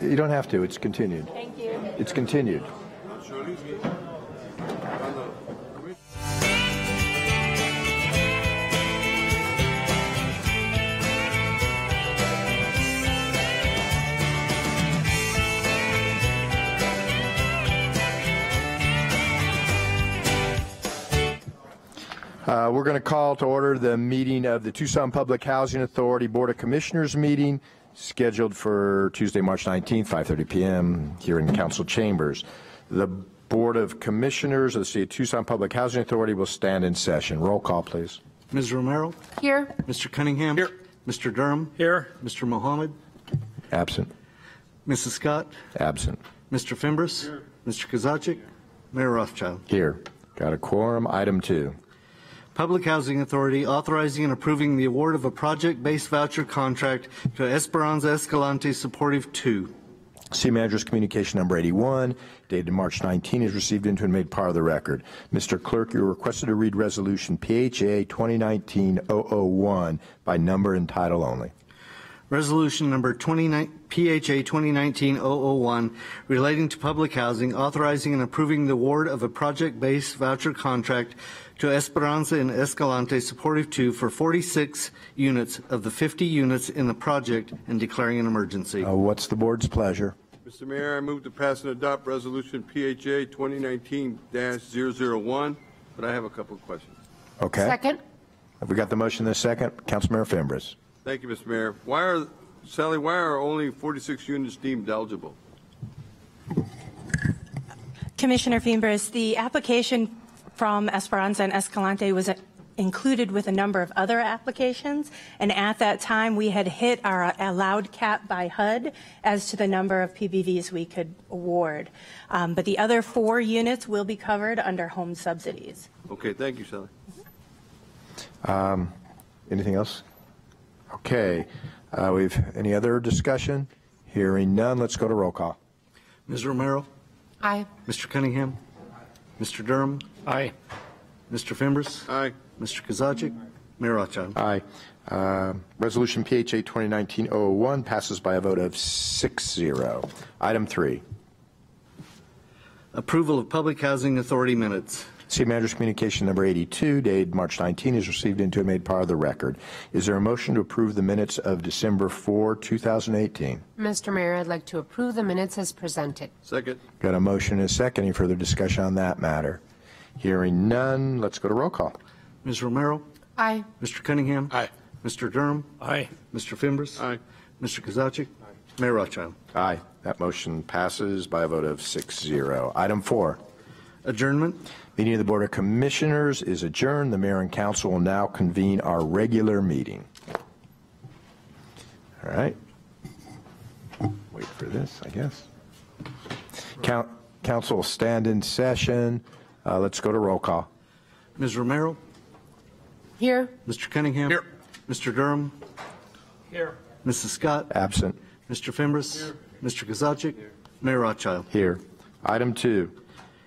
You don't have to. It's continued. Thank you. It's continued. We're going to call to order the meeting of the Tucson Public Housing Authority Board of Commissioners meeting scheduled for Tuesday, March 19th, 5:30 p.m. here in council chambers. The Board of Commissioners of the City of Tucson Public Housing Authority will stand in session. Roll call, please. Ms. Romero? Here. Mr. Cunningham? Here. Mr. Durham? Here. Mr. Mohammed? Absent. Mrs. Scott? Absent. Mr. Fimbres? Here. Mr. Kozaczyk? Mayor Rothschild? Here. Got a quorum. Item 2. Public Housing Authority authorizing and approving the award of a project-based voucher contract to Esperanza Escalante Supportive 2. City Manager's Communication Number 81, dated March 19, is received into and made part of the record. Mr. Clerk, you're requested to read Resolution PHA 2019-001 by number and title only. Resolution number PHA 2019-001 relating to public housing, authorizing and approving the award of a project-based voucher contract to Esperanza and Escalante Supportive 2 for 46 units of the 50 units in the project and declaring an emergency. What's the board's pleasure? Mr. Mayor, I move to pass and adopt Resolution PHA 2019-001, but I have a couple of questions. Okay. Second. Have we got the motion in a second? Councilmember Fimbres. Thank you, Mr. Mayor. Sally, why are only 46 units deemed eligible? Commissioner Fimbres, the application from Esperanza and Escalante was included with a number of other applications, and at that time we had hit our allowed cap by HUD as to the number of PBVs we could award. But the other 4 units will be covered under home subsidies. Okay, thank you, Sally. Anything else? Okay. Any other discussion? Hearing none, let's go to roll call. Ms. Romero? Aye. Mr. Cunningham? Mr. Durham? Aye. Mr. Fimbres? Aye. Mr. Kozaczyk? Mayor Rothschild? Aye. Resolution PHA 2019-001 passes by a vote of 6-0. Item 3. Approval of Public Housing Authority minutes. City Manager's Communication Number 82, dated March 19, is received into and made part of the record. Is there a motion to approve the minutes of December 4, 2018? Mr. Mayor, I'd like to approve the minutes as presented. Second. Got a motion and a second. Any further discussion on that matter? Hearing none, let's go to roll call. Ms. Romero? Aye. Mr. Cunningham? Aye. Mr. Durham? Aye. Mr. Fimbres? Aye. Mr. Kozaczyk? Mayor Rothschild? Aye. That motion passes by a vote of 6-0. Item 4. Adjournment. Meeting of the Board of Commissioners is adjourned. The Mayor and Council will now convene our regular meeting. All right. Wait for this, I guess. Council will stand in session. Let's go to roll call. Ms. Romero? Here. Mr. Cunningham? Here. Mr. Durham? Here. Mrs. Scott? Absent. Mr. Fimbres? Mr. Kozaczyk? Mayor Rothschild? Here. Item 2.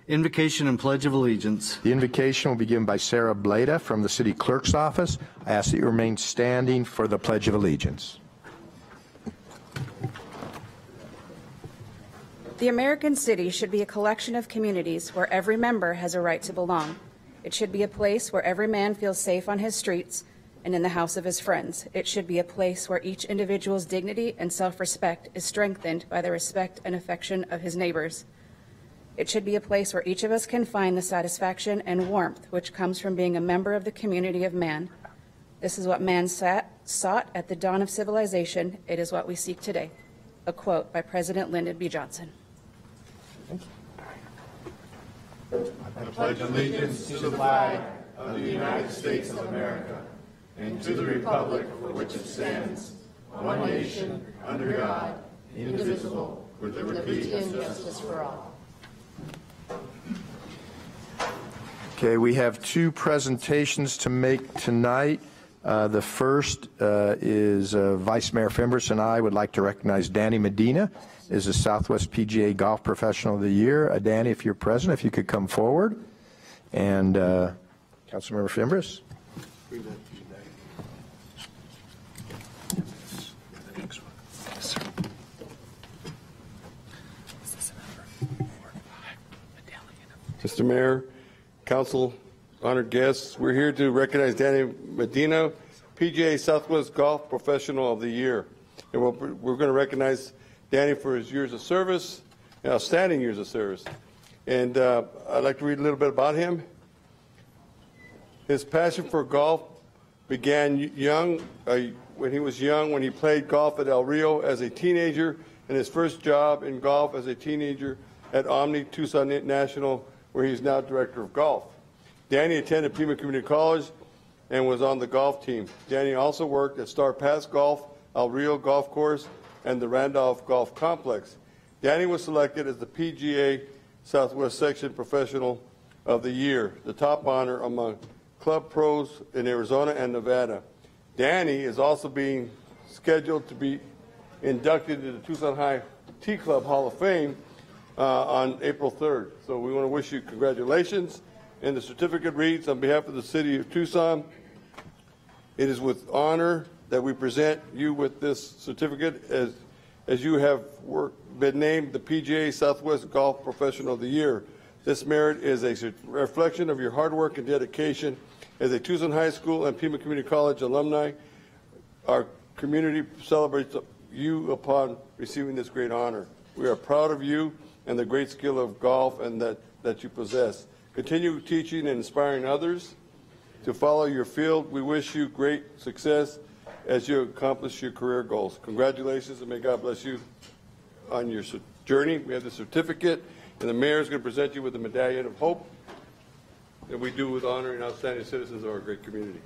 Invocation and Pledge of Allegiance. The invocation will be given by Sarah Blada from the City Clerk's Office. I ask that you remain standing for the Pledge of Allegiance. The American city should be a collection of communities where every member has a right to belong. It should be a place where every man feels safe on his streets and in the house of his friends. It should be a place where each individual's dignity and self-respect is strengthened by the respect and affection of his neighbors. It should be a place where each of us can find the satisfaction and warmth which comes from being a member of the community of man. This is what man sought at the dawn of civilization. It is what we seek today. A quote by President Lyndon B. Johnson. I pledge allegiance to the flag of the United States of America and to the republic for which it stands, one nation, under God, indivisible, with liberty and justice for all. Okay, we have 2 presentations to make tonight. The first is Vice Mayor Fimbres and I would like to recognize Danny Medina as the Southwest PGA Golf Professional of the Year. Danny, if you're present, if you could come forward. And Councilmember Fimbres. Mr. Mayor, Council, honored guests, we're here to recognize Danny Medina, PGA Southwest Golf Professional of the Year. And we're going to recognize Danny for his years of service, outstanding years of service. And I'd like to read a little bit about him. His passion for golf began when he was young, when he played golf at El Rio as a teenager, and his first job in golf as a teenager at Omni Tucson National, where he's now director of golf. Danny attended Pima Community College and was on the golf team. Danny also worked at Star Pass Golf, El Rio Golf Course, and the Randolph Golf Complex. Danny was selected as the PGA Southwest Section Professional of the Year, the top honor among club pros in Arizona and Nevada. Danny is also being scheduled to be inducted into the Tucson High Tea Club Hall of Fame on April 3rd. So we want to wish you congratulations. And the certificate reads, on behalf of the City of Tucson, it is with honor that we present you with this certificate as you have been named the PGA Southwest Golf Professional of the Year. This merit is a reflection of your hard work and dedication as a Tucson High School and Pima Community College alumni. Our community celebrates you upon receiving this great honor. We are proud of you and the great skill of golf and that you possess. Continue teaching and inspiring others to follow your field. We wish you great success as you accomplish your career goals. Congratulations, and may God bless you on your journey. We have the certificate, and the mayor is going to present you with the Medallion of Hope that we do with honoring outstanding citizens of our great community.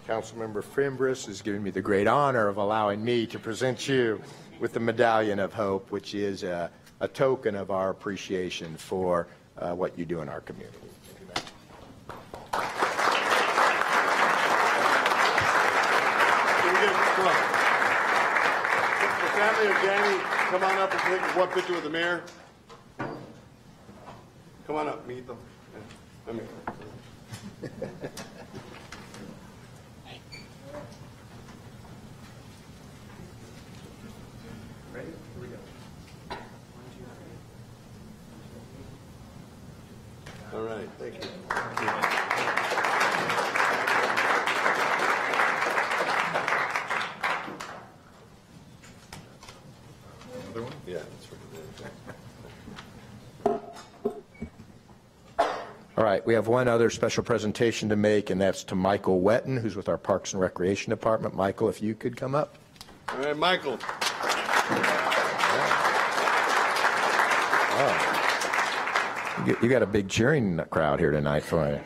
Councilmember Fimbres is giving me the great honor of allowing me to present you with the Medallion of Hope, which is a token of our appreciation for what you do in our community. The family of Danny, come on up and take one picture with the mayor. Come on up, Mito. Ready? Here we go. 1, 2, 3. All right, thank you. Another one? Yeah, that's right. All right, we have one other special presentation to make, and that's to Michael Wetton, who's with our Parks and Recreation Department. Michael, if you could come up. All right, Michael. Oh. You got a big cheering crowd here tonight for you.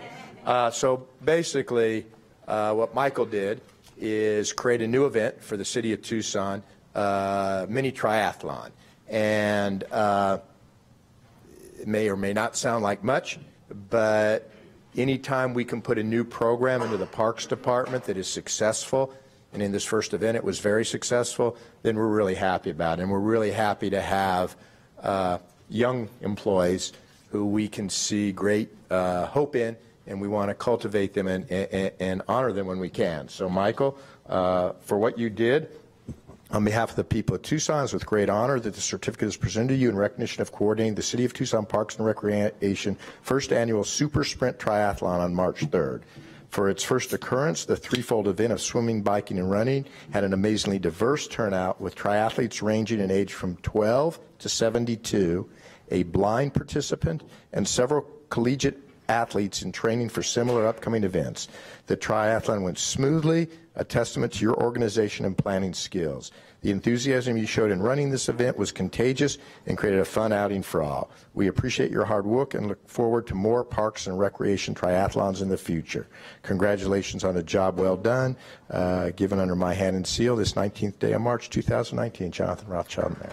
So basically, what Michael did is create a new event for the city of Tucson, mini triathlon. And it may or may not sound like much, but anytime we can put a new program into the Parks Department that is successful, and in this first event it was very successful, then we're really happy about it. And we're really happy to have young employees who we can see great hope in, and we want to cultivate them and honor them when we can. So Michael, for what you did, on behalf of the people of Tucson, it's with great honor that the certificate is presented to you in recognition of coordinating the City of Tucson Parks and Recreation first annual Super Sprint Triathlon on March 3rd. For its first occurrence, the threefold event of swimming, biking, and running had an amazingly diverse turnout, with triathletes ranging in age from 12 to 72, a blind participant, and several collegiate athletes in training for similar upcoming events. The triathlon went smoothly, a testament to your organization and planning skills. The enthusiasm you showed in running this event was contagious and created a fun outing for all. We appreciate your hard work and look forward to more parks and recreation triathlons in the future. Congratulations on a job well done, given under my hand and seal this 19th day of March 2019. Jonathan Rothschild, Mayor.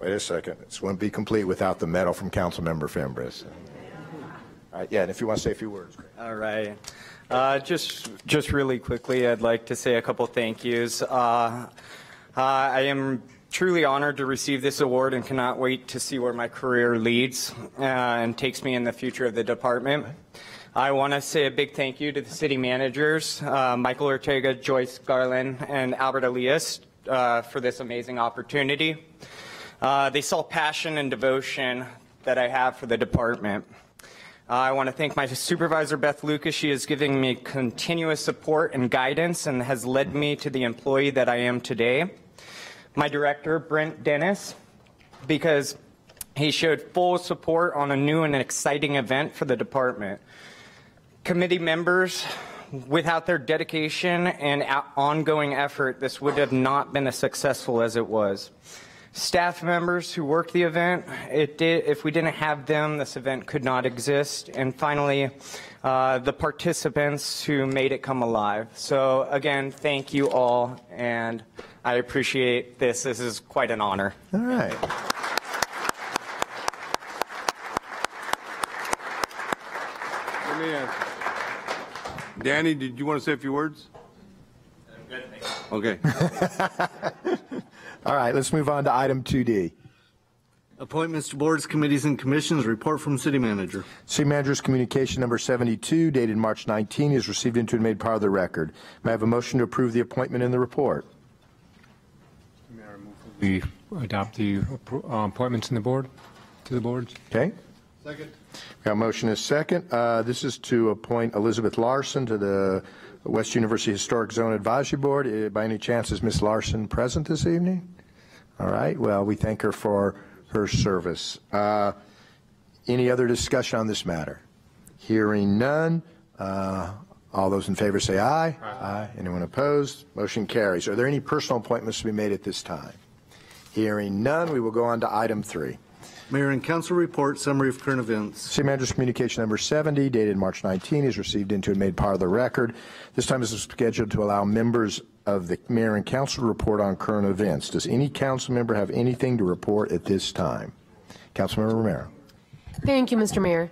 Wait a second. This wouldn't be complete without the medal from Councilmember Fimbres. All right, yeah, and if you want to say a few words. All right. Just really quickly, I'd like to say a couple thank yous. I am truly honored to receive this award and cannot wait to see where my career leads and takes me in the future of the department. I want to say a big thank you to the city managers, Michael Ortega, Joyce Garland, and Albert Elias, for this amazing opportunity. They saw passion and devotion that I have for the department. I want to thank my supervisor, Beth Lucas. She is giving me continuous support and guidance and has led me to the employee that I am today. My director, Brent Dennis, because he showed full support on a new and exciting event for the department. Committee members, without their dedication and ongoing effort, this would have not been as successful as it was. Staff members who worked the event, if we didn't have them, this event could not exist. And finally, the participants who made it come alive. So again, thank you all, and I appreciate this. This is quite an honor. All right. Let me ask. Danny, did you want to say a few words? Okay. All right, let's move on to item 2D. Appointments to boards, committees, and commissions. Report from city manager. City manager's communication number 72, dated March 19, is received into and made part of the record. May I have a motion to approve the appointment in the report? We adopt the appointments in the board, to the boards. Okay. Second. We have a motion is second. This is to appoint Elizabeth Larson to the West University Historic Zone Advisory Board. By any chance, is Ms. Larson present this evening? All right. Well, we thank her for her service. Any other discussion on this matter? Hearing none. All those in favor say aye. Aye. Anyone opposed? Motion carries. Are there any personal appointments to be made at this time? Hearing none, we will go on to item 3. Mayor and council report, summary of current events. City manager's communication number 70, dated March 19, is received into and made part of the record. This time is scheduled to allow members of the mayor and council to report on current events. Does any council member have anything to report at this time? Councilmember Romero. Thank you, Mr. Mayor.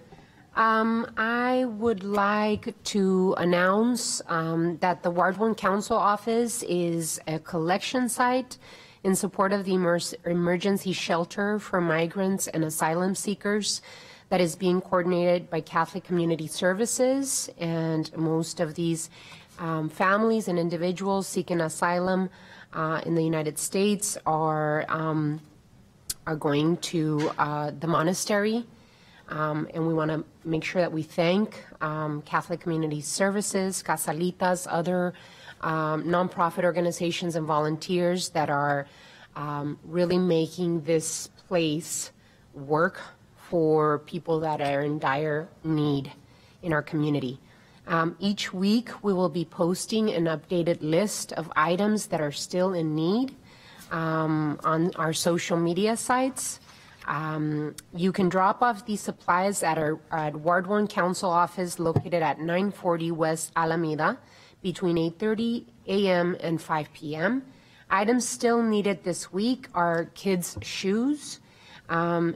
I would like to announce that the Ward 1 Council Office is a collection site in support of the emergency shelter for migrants and asylum seekers that is being coordinated by Catholic Community Services. And most of these families and individuals seeking asylum in the United States are going to the monastery. And we want to make sure that we thank Catholic Community Services, Casalitas, other nonprofit organizations and volunteers that are really making this place work for people that are in dire need in our community. Each week we will be posting an updated list of items that are still in need on our social media sites. You can drop off these supplies at our Ward 1 Council Office located at 940 West Alameda between 8:30 a.m. and 5 p.m. Items still needed this week are kids' shoes,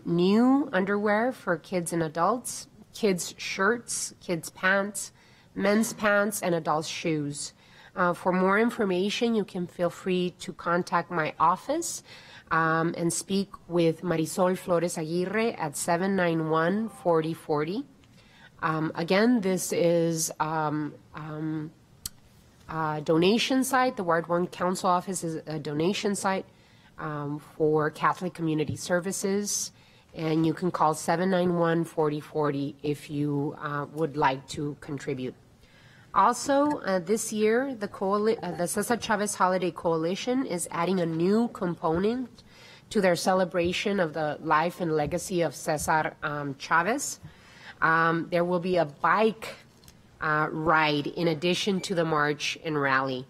new underwear for kids and adults, kids' shirts, kids' pants, men's pants, and adults' shoes. For more information, you can feel free to contact my office and speak with Marisol Flores Aguirre at 791-4040. Again, this is donation site. The Ward 1 Council Office is a donation site for Catholic Community Services, and you can call 791-4040 if you would like to contribute. Also, this year, the Cesar Chavez Holiday Coalition is adding a new component to their celebration of the life and legacy of Cesar Chavez. There will be a bike ride in addition to the march and rally.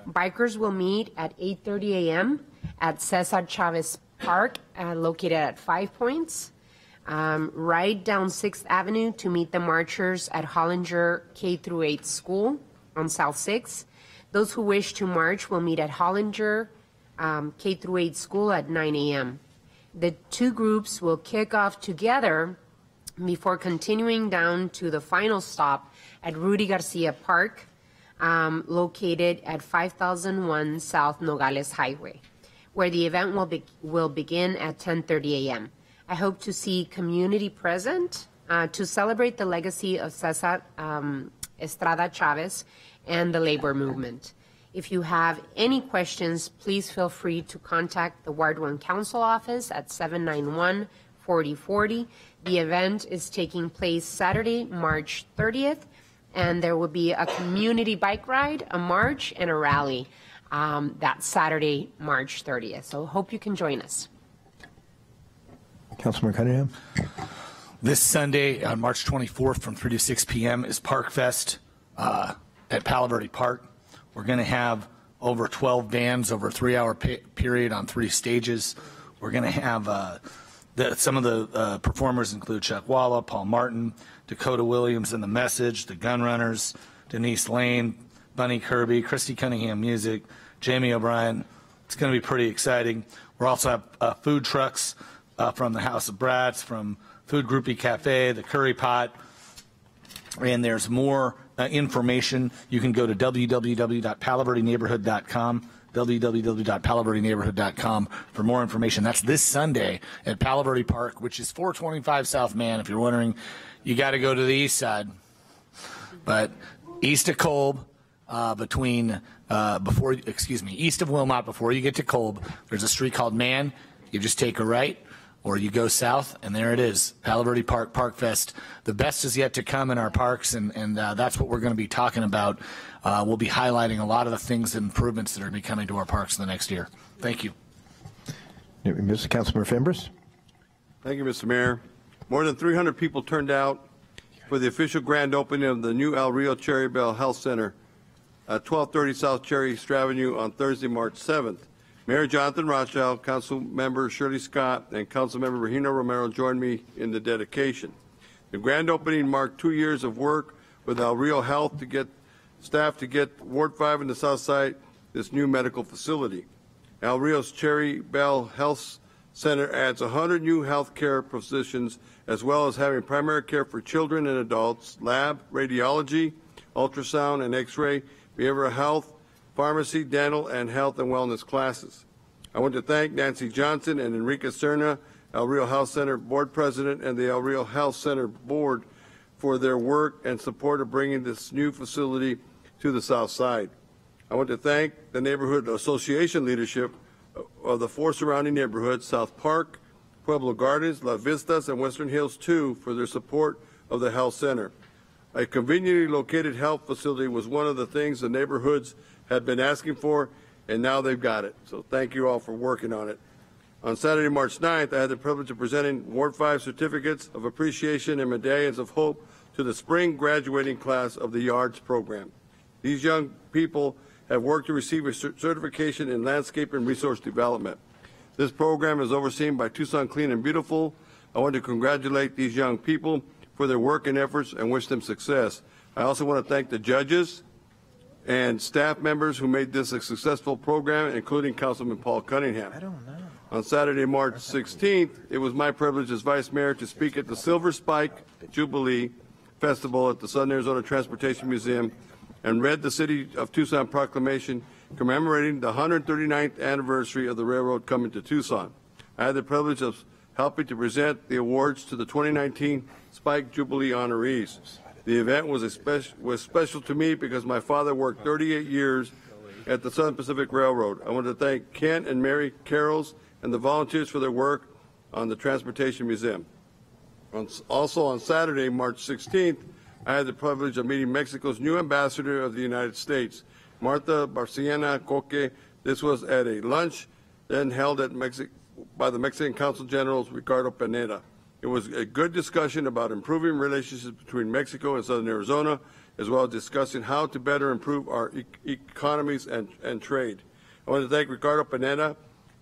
Bikers will meet at 8:30 a.m. at Cesar Chavez Park, located at 5 Points. Ride down 6th Avenue to meet the marchers at Hollinger K-8 School on South 6th. Those who wish to march will meet at Hollinger K-8 School at 9 a.m. The two groups will kick off together before continuing down to the final stop at Rudy Garcia Park, located at 5001 South Nogales Highway, where the event will begin at 10:30 a.m. I hope to see community present to celebrate the legacy of Cesar Estrada Chavez and the labor movement. If you have any questions, please feel free to contact the Ward 1 Council office at 791-4040. The event is taking place Saturday, March 30th, and there will be a community bike ride, a march, and a rally that Saturday, March 30th. So hope you can join us. Councilman Cunningham. This Sunday, on March 24th, from 3 to 6 p.m. is Park Fest at Palo Verde Park. We're going to have over 12 bands over a 3-hour period on 3 stages. We're going to have some of the performers include Chuck Walla, Paul Martin, Dakota Williams and the Message, the Gunrunners, Denise Lane, Bunny Kirby, Christy Cunningham Music, Jamie O'Brien. It's going to be pretty exciting. We'll also have food trucks from the House of Brats, from Food Groupie Cafe, the Curry Pot, and there's more information. You can go to www.paloverdeneighborhood.com, www.paloverdeneighborhood.com for more information. That's this Sunday at Palo Verde Park, which is 425 South Mann. If you're wondering, you got to go to the east side, but east of Kolb, east of Wilmot, before you get to Kolb, there's a street called Mann. You just take a right, or you go south, and there it is, Palo Verde Park, Park Fest. The best is yet to come in our parks, and that's what we're going to be talking about. We'll be highlighting a lot of the things and improvements that are going to be coming to our parks in the next year. Thank you. Mr. Councilman Fimbres. Thank you, Mr. Mayor. More than 300 people turned out for the official grand opening of the new El Rio Cherry Bell Health Center at 1230 South Cherry Avenue on Thursday, March 7th. Mayor Jonathan Rothschild, Council Member Shirley Scott, and Council Member Regina Romero joined me in the dedication. The grand opening marked 2 years of work with El Rio Health to get staff to get Ward 5 in the South Side this new medical facility. El Rio's Cherry Bell Health Center adds 100 new health care positions, as well as having primary care for children and adults, lab, radiology, ultrasound and x-ray, behavioral health, pharmacy, dental, and health and wellness classes. I want to thank Nancy Johnson and Enrique Cerna, El Rio Health Center Board President, and the El Rio Health Center Board for their work and support of bringing this new facility to the South Side. I want to thank the Neighborhood Association leadership of the 4 surrounding neighborhoods, South Park, Pueblo Gardens, La Vistas, and Western Hills 2, for their support of the health center. A conveniently located health facility was one of the things the neighborhoods had been asking for, and now they've got it. So thank you all for working on it. On Saturday, March 9th, I had the privilege of presenting Ward 5 certificates of appreciation and medallions of hope to the spring graduating class of the YARDS program. These young people have worked to receive a certification in landscape and resource development. This program is overseen by Tucson Clean and Beautiful. I want to congratulate these young people for their work and efforts and wish them success. I also want to thank the judges and staff members who made this a successful program, including Councilman Paul Cunningham. On Saturday, March 16th, it was my privilege as Vice Mayor to speak at the Silver Spike Jubilee Festival at the Southern Arizona Transportation Museum and read the City of Tucson proclamation commemorating the 139th anniversary of the railroad coming to Tucson. I had the privilege of helping to present the awards to the 2019 Spike Jubilee honorees. The event was special to me because my father worked 38 years at the Southern Pacific Railroad. I want to thank Ken and Mary Carrolls and the volunteers for their work on the Transportation Museum. Also on Saturday, March 16th, I had the privilege of meeting Mexico's new ambassador of the United States, Martha Barciana Coque. This was at a lunch then held at by the Mexican Consul General, Ricardo Pineda. It was a good discussion about improving relationships between Mexico and Southern Arizona, as well as discussing how to better improve our economies and trade. I want to thank Ricardo Pineda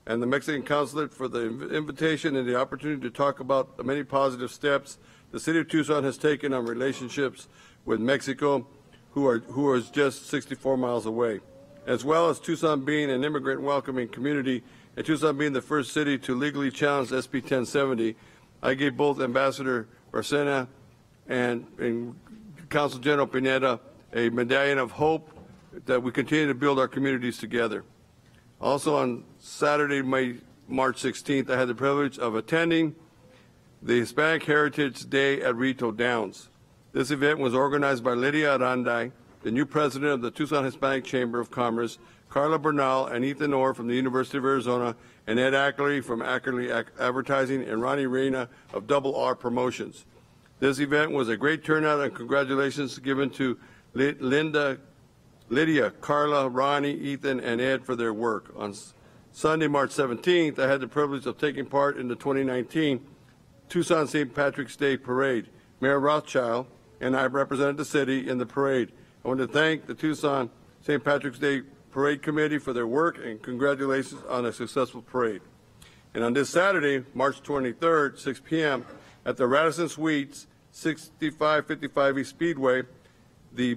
and the Mexican Consulate for the invitation and the opportunity to talk about the many positive steps the City of Tucson has taken on relationships with Mexico, who is just 64 miles away, as well as Tucson being an immigrant welcoming community and Tucson being the first city to legally challenge SB 1070. I gave both Ambassador Barcena and Consul General Pineda a medallion of hope that we continue to build our communities together. Also on Saturday, March 16th, I had the privilege of attending the Hispanic Heritage Day at Rito Downs. This event was organized by Lydia Aranda, the new president of the Tucson Hispanic Chamber of Commerce, Carla Bernal and Ethan Orr from the University of Arizona, and Ed Ackley from Ackley Advertising, and Ronnie Reyna of Double R Promotions. This event was a great turnout, and congratulations given to Lydia, Carla, Ronnie, Ethan, and Ed for their work. On Sunday, March 17th, I had the privilege of taking part in the 2019 Tucson St. Patrick's Day Parade. Mayor Rothschild and I represented the city in the parade. I want to thank the Tucson St. Patrick's Day Parade Committee for their work, and congratulations on a successful parade. And on this Saturday, March 23rd, 6 p.m., at the Radisson Suites, 6555 East Speedway, the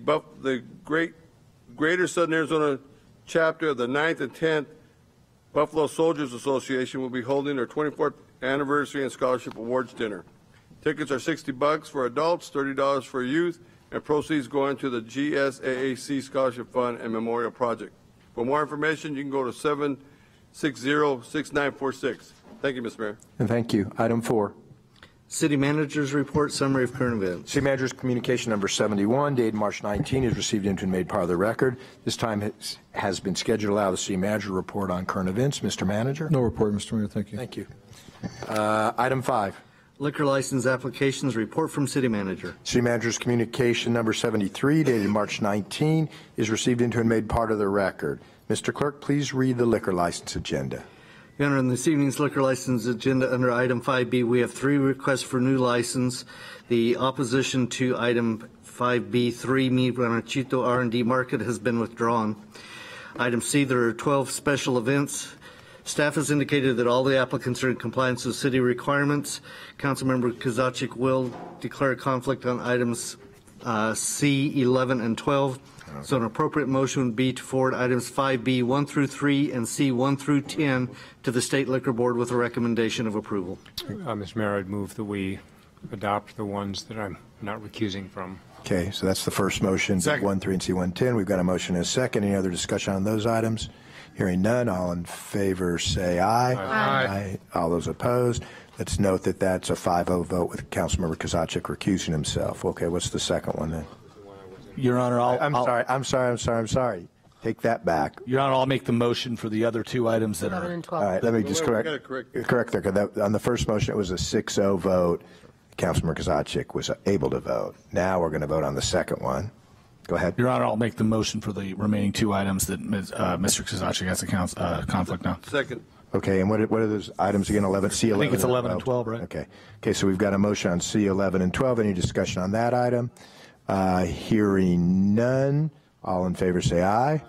Greater Southern Arizona chapter of the 9th and 10th Buffalo Soldiers Association will be holding their 24th anniversary and scholarship awards dinner. Tickets are $60 for adults, $30 for youth, and proceeds going to the GSAAC Scholarship Fund and Memorial Project. For more information, you can go to 760-6946. Thank you, Mr. Mayor. And thank you. Item 4. City Manager's Report, Summary of Current Events. City Manager's Communication Number 71, dated March 19, is received into and made part of the record. This time has been scheduled to allow the City Manager to report on current events. Mr. Manager? No report, Mr. Mayor. Thank you. Thank you. Item 5. Liquor License Applications, Report from City Manager. City Manager's Communication Number 73, dated March 19, is received into and made part of the record. Mr. Clerk, please read the liquor license agenda. Your Honor, in this evening's liquor license agenda under item 5B, we have 3 requests for new license. The opposition to item 5B3, Mi Ranchito R&D Market, has been withdrawn. Item C, there are 12 special events. Staff has indicated that all the applicants are in compliance with city requirements. Councilmember Kozaczek will declare a conflict on items C, 11, and 12. So an appropriate motion would be to forward items 5B 1 through 3 and C 1 through 10 to the State Liquor Board with a recommendation of approval. Mr. Mayor, I'd move that we adopt the ones that I'm not recusing from. Okay, so that's the first motion, Second. 1, 3, and C 110. We've got a motion and a second. Any other discussion on those items? Hearing none, all in favor say aye. Aye. All those opposed. Let's note that that's a 5-0 vote with Councilmember Kozaczek recusing himself. Okay, what's the second one then? Your Honor, I'm sorry. Take that back. Your Honor, I'll make the motion for the other 2 items that 11 are. and 12. All right, let me just Wait, we correct gotta there. 'Cause on the first motion, it was a 6-0 vote. Councilmember Kozaczek was able to vote. Now we're going to vote on the second one. Go ahead. Your Honor, I'll make the motion for the remaining 2 items that Mr. Kozaczek has a conflict on. Second. Okay, and what are those items again? 11, C11? I think it's 11 and 12, right? Okay, so we've got a motion on C11 and 12. Any discussion on that item? Hearing none. All in favor say aye.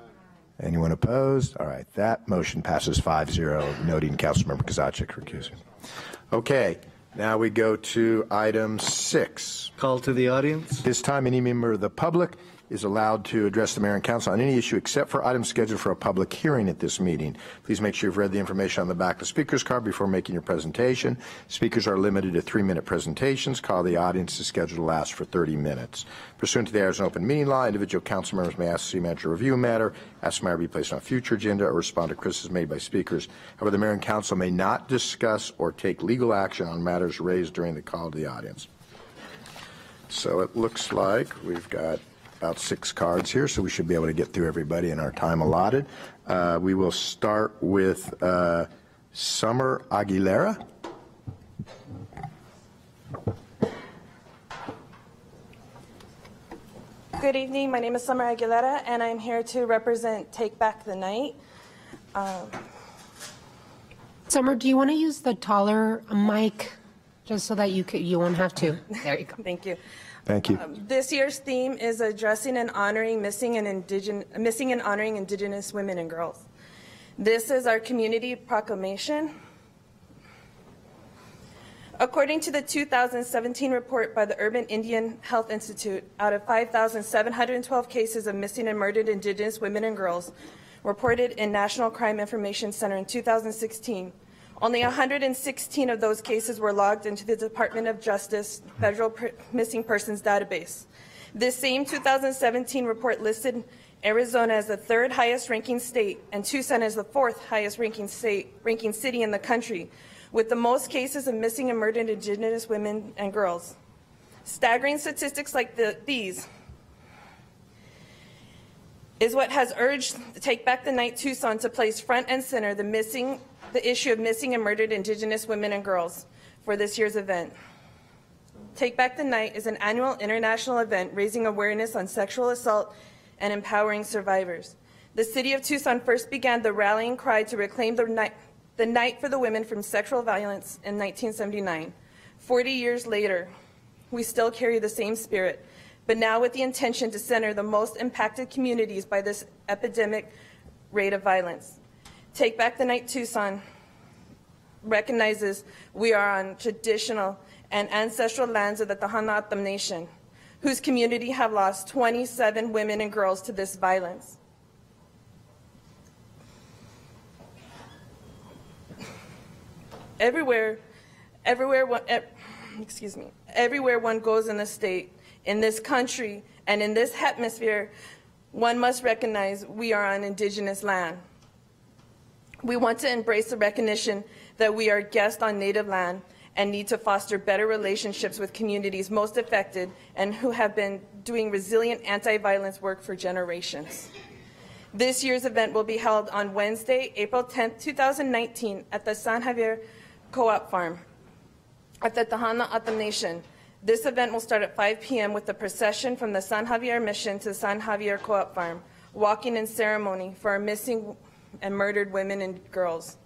Anyone opposed? All right, that motion passes 5-0, noting Councilmember Kozaczek recusing. Okay, now we go to item 6. Call to the audience. This time, any member of the public is allowed to address the mayor and council on any issue except for items scheduled for a public hearing at this meeting. Please make sure you've read the information on the back of the speaker's card before making your presentation. Speakers are limited to 3-minute presentations. Call the audience is scheduled to last for 30 minutes. Pursuant to the Arizona Open Meeting Law, individual council members may ask the city manager to review a matter, ask the mayor to be placed on a future agenda, or respond to criticisms made by speakers. However, the mayor and council may not discuss or take legal action on matters raised during the call to the audience. So it looks like we've got about 6 cards here, so we should be able to get through everybody in our time allotted. We will start with Summer Aguilera. Good evening. My name is Summer Aguilera, and I'm here to represent Take Back the Night. Summer, do you want to use the taller mic just so that you won't have to? There you go. Thank you. Thank you. This year's theme is addressing and honoring missing and honoring Indigenous women and girls. This is our community proclamation. According to the 2017 report by the Urban Indian Health Institute, out of 5,712 cases of missing and murdered Indigenous women and girls reported in National Crime Information Center in 2016, only 116 of those cases were logged into the Department of Justice Federal Missing Persons Database. This same 2017 report listed Arizona as the 3rd highest ranking state and Tucson as the 4th highest ranking city in the country, with the most cases of missing and murdered Indigenous women and girls. Staggering statistics like these is what has urged Take Back the Night Tucson to place front and center the issue of missing and murdered Indigenous women and girls for this year's event. Take Back the Night is an annual international event raising awareness on sexual assault and empowering survivors. The city of Tucson first began the rallying cry to reclaim the night for the women from sexual violence in 1979. 40 years later, we still carry the same spirit, but now with the intention to center the most impacted communities by this epidemic rate of violence. Take Back the Night Tucson recognizes we are on traditional and ancestral lands of the Tohono O'odham Nation, whose community have lost 27 women and girls to this violence. Everywhere one goes in the state, in this country, and in this hemisphere, one must recognize we are on Indigenous land. We want to embrace the recognition that we are guests on Native land and need to foster better relationships with communities most affected and who have been doing resilient anti-violence work for generations. This year's event will be held on Wednesday, April 10th, 2019 at the San Javier Co-op Farm at the Tohono O'odham Nation. This event will start at 5 p.m. with the procession from the San Javier Mission to the San Javier Co-op Farm, walking in ceremony for our missing and murdered women and girls,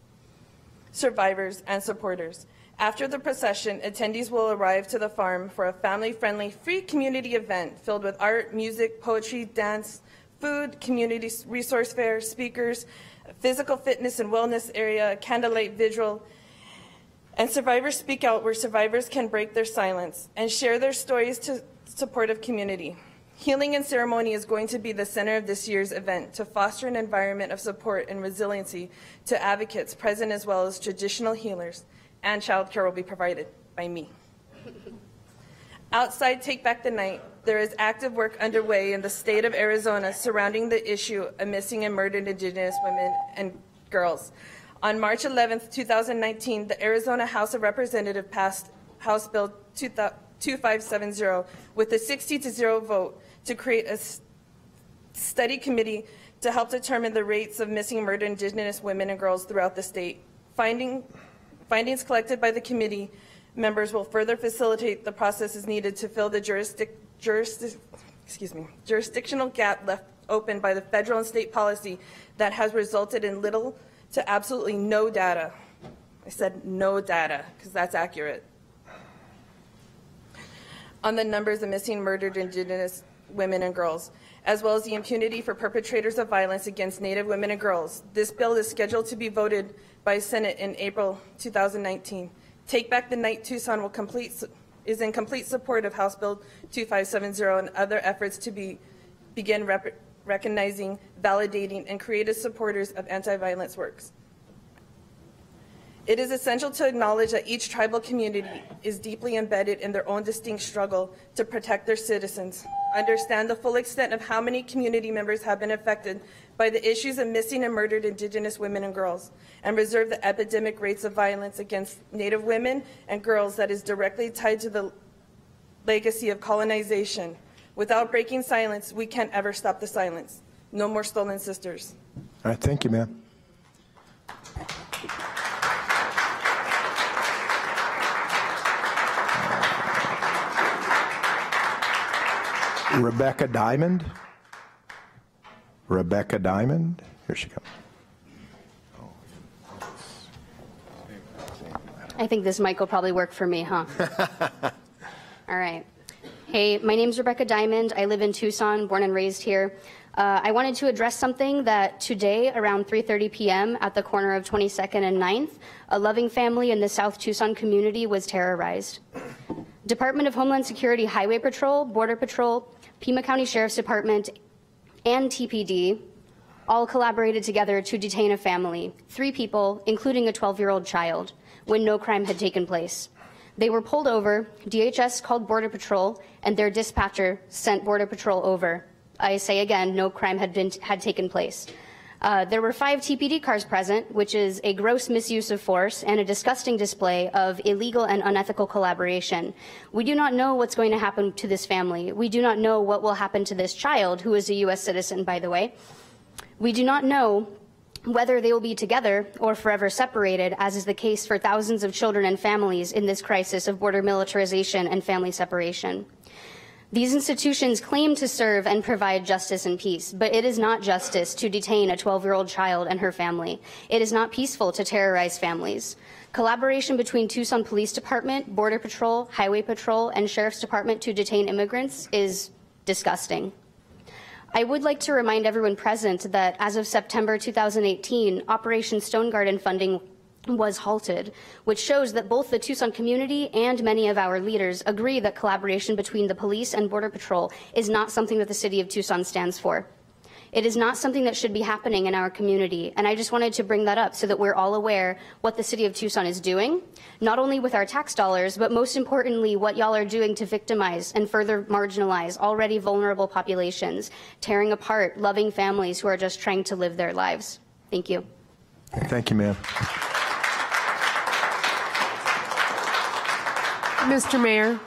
survivors, and supporters. After the procession, attendees will arrive to the farm for a family-friendly, free community event filled with art, music, poetry, dance, food, community resource fair, speakers, physical fitness and wellness area, candlelight vigil, and Survivors Speak Out, where survivors can break their silence and share their stories to supportive community. Healing and ceremony is going to be the center of this year's event to foster an environment of support and resiliency to advocates present as well as traditional healers, and childcare will be provided by me. Outside Take Back the Night, there is active work underway in the state of Arizona surrounding the issue of missing and murdered Indigenous women and girls. On March 11th, 2019, the Arizona House of Representatives passed House Bill 2570 with a 60-0 vote to create a study committee to help determine the rates of missing and murdered Indigenous women and girls throughout the state. Findings collected by the committee members will further facilitate the processes needed to fill the jurisdictional gap left open by the federal and state policy that has resulted in little to absolutely no data. I said no data, because that's accurate, on the numbers of missing murdered Indigenous women and girls, as well as the impunity for perpetrators of violence against Native women and girls. This bill is scheduled to be voted by Senate in April 2019. Take Back the Night Tucson is in complete support of House Bill 2570 and other efforts to begin recognizing, validating, and creative supporters of anti-violence works. It is essential to acknowledge that each tribal community is deeply embedded in their own distinct struggle to protect their citizens, understand the full extent of how many community members have been affected by the issues of missing and murdered Indigenous women and girls, and reserve the epidemic rates of violence against Native women and girls that is directly tied to the legacy of colonization. Without breaking silence, we can't ever stop the silence. No more stolen sisters. All right, thank you, ma'am. Rebecca Diamond. Rebecca Diamond. Here she comes. I think this mic will probably work for me, huh? All right. Hey, my name's Rebecca Diamond. I live in Tucson, born and raised here. I wanted to address something that today, around 3:30 p.m. at the corner of 22nd and 9th, a loving family in the South Tucson community was terrorized. Department of Homeland Security Highway Patrol, Border Patrol, Pima County Sheriff's Department, and TPD all collaborated together to detain a family, 3 people, including a 12-year-old child, when no crime had taken place. They were pulled over, DHS called Border Patrol, and their dispatcher sent Border Patrol over. I say again, no crime had taken place. There were 5 TPD cars present, which is a gross misuse of force and a disgusting display of illegal and unethical collaboration. We do not know what's going to happen to this family. We do not know what will happen to this child, who is a U.S. citizen, by the way. We do not know whether they will be together or forever separated, as is the case for thousands of children and families in this crisis of border militarization and family separation. These institutions claim to serve and provide justice and peace, but it is not justice to detain a 12-year-old child and her family. It is not peaceful to terrorize families. Collaboration between Tucson Police Department, Border Patrol, Highway Patrol, and Sheriff's Department to detain immigrants is disgusting. I would like to remind everyone present that as of September 2018, Operation Stone Garden funding was halted, which shows that both the Tucson community and many of our leaders agree that collaboration between the police and Border Patrol is not something that the City of Tucson stands for. It is not something that should be happening in our community, and I just wanted to bring that up so that we're all aware what the City of Tucson is doing, not only with our tax dollars, but most importantly, what y'all are doing to victimize and further marginalize already vulnerable populations, tearing apart loving families who are just trying to live their lives. Thank you. Thank you, ma'am. Mr. Mayor,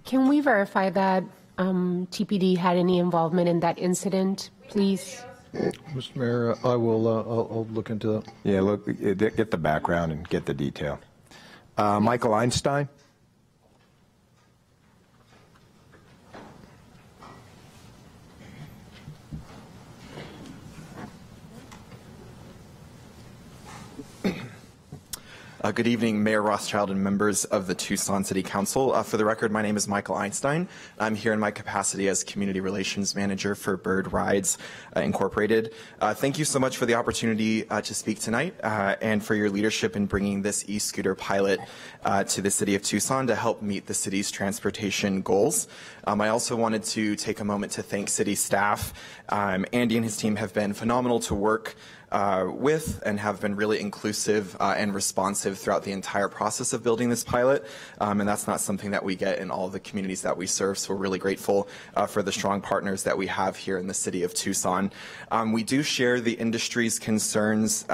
can we verify that TPD had any involvement in that incident, please? Mr. Mayor, I will. I'll look into that. Yeah, look, get the background and get the detail. Michael Einstein. Good evening, Mayor Rothschild and members of the Tucson City Council. For the record, my name is Michael Einstein. I'm here in my capacity as Community Relations Manager for Bird Rides Incorporated. Thank you so much for the opportunity to speak tonight and for your leadership in bringing this e-scooter pilot to the City of Tucson to help meet the city's transportation goals. I also wanted to take a moment to thank city staff. Andy and his team have been phenomenal to work with and have been really inclusive and responsive throughout the entire process of building this pilot. And that's not something that we get in all of the communities that we serve. So we're really grateful for the strong partners that we have here in the City of Tucson. We do share the industry's concerns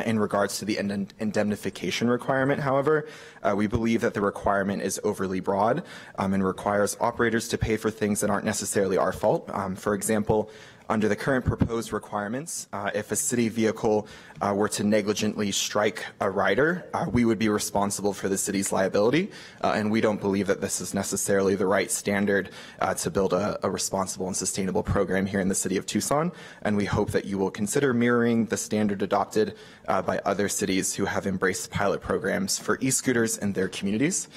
in regards to the indemnification requirement. However, we believe that the requirement is overly broad and requires operators to pay for things that aren't necessarily our fault. For example, under the current proposed requirements, if a city vehicle were to negligently strike a rider, we would be responsible for the city's liability, and we don't believe that this is necessarily the right standard to build a responsible and sustainable program here in the City of Tucson, and we hope that you will consider mirroring the standard adopted by other cities who have embraced pilot programs for e-scooters in their communities.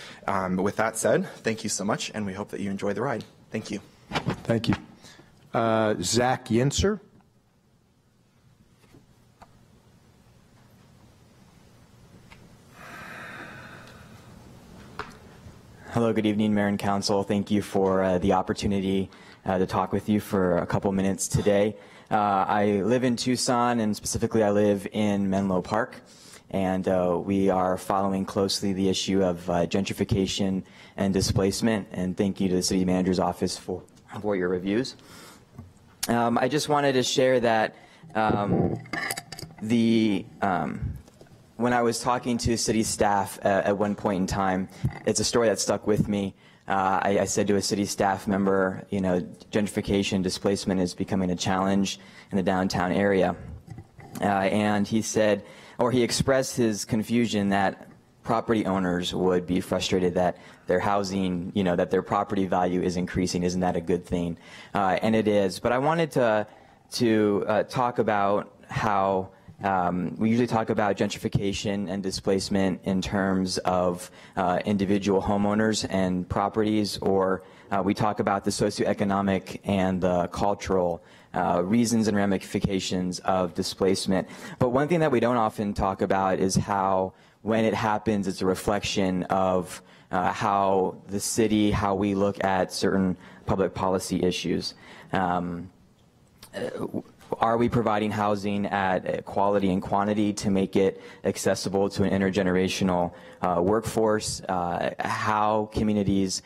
With that said, thank you so much, and we hope that you enjoy the ride. Thank you. Thank you. Zach Yinser. Hello, good evening, Mayor and Council. Thank you for the opportunity to talk with you for a couple minutes today. I live in Tucson, and specifically I live in Menlo Park, and we are following closely the issue of gentrification and displacement, and thank you to the City Manager's Office for your reviews. I just wanted to share that when I was talking to city staff at one point in time, it's a story that stuck with me. I said to a city staff member, you know, gentrification, displacement is becoming a challenge in the downtown area. And he said, or he expressed his confusion that property owners would be frustrated that their housing, you know, that their property value is increasing. Isn't that a good thing? And it is. But I wanted to talk about how we usually talk about gentrification and displacement in terms of individual homeowners and properties, or we talk about the socioeconomic and the cultural reasons and ramifications of displacement. But one thing that we don't often talk about is how, when it happens, it's a reflection of how the city, how we look at certain public policy issues. are we providing housing at quality and quantity to make it accessible to an intergenerational workforce? How communities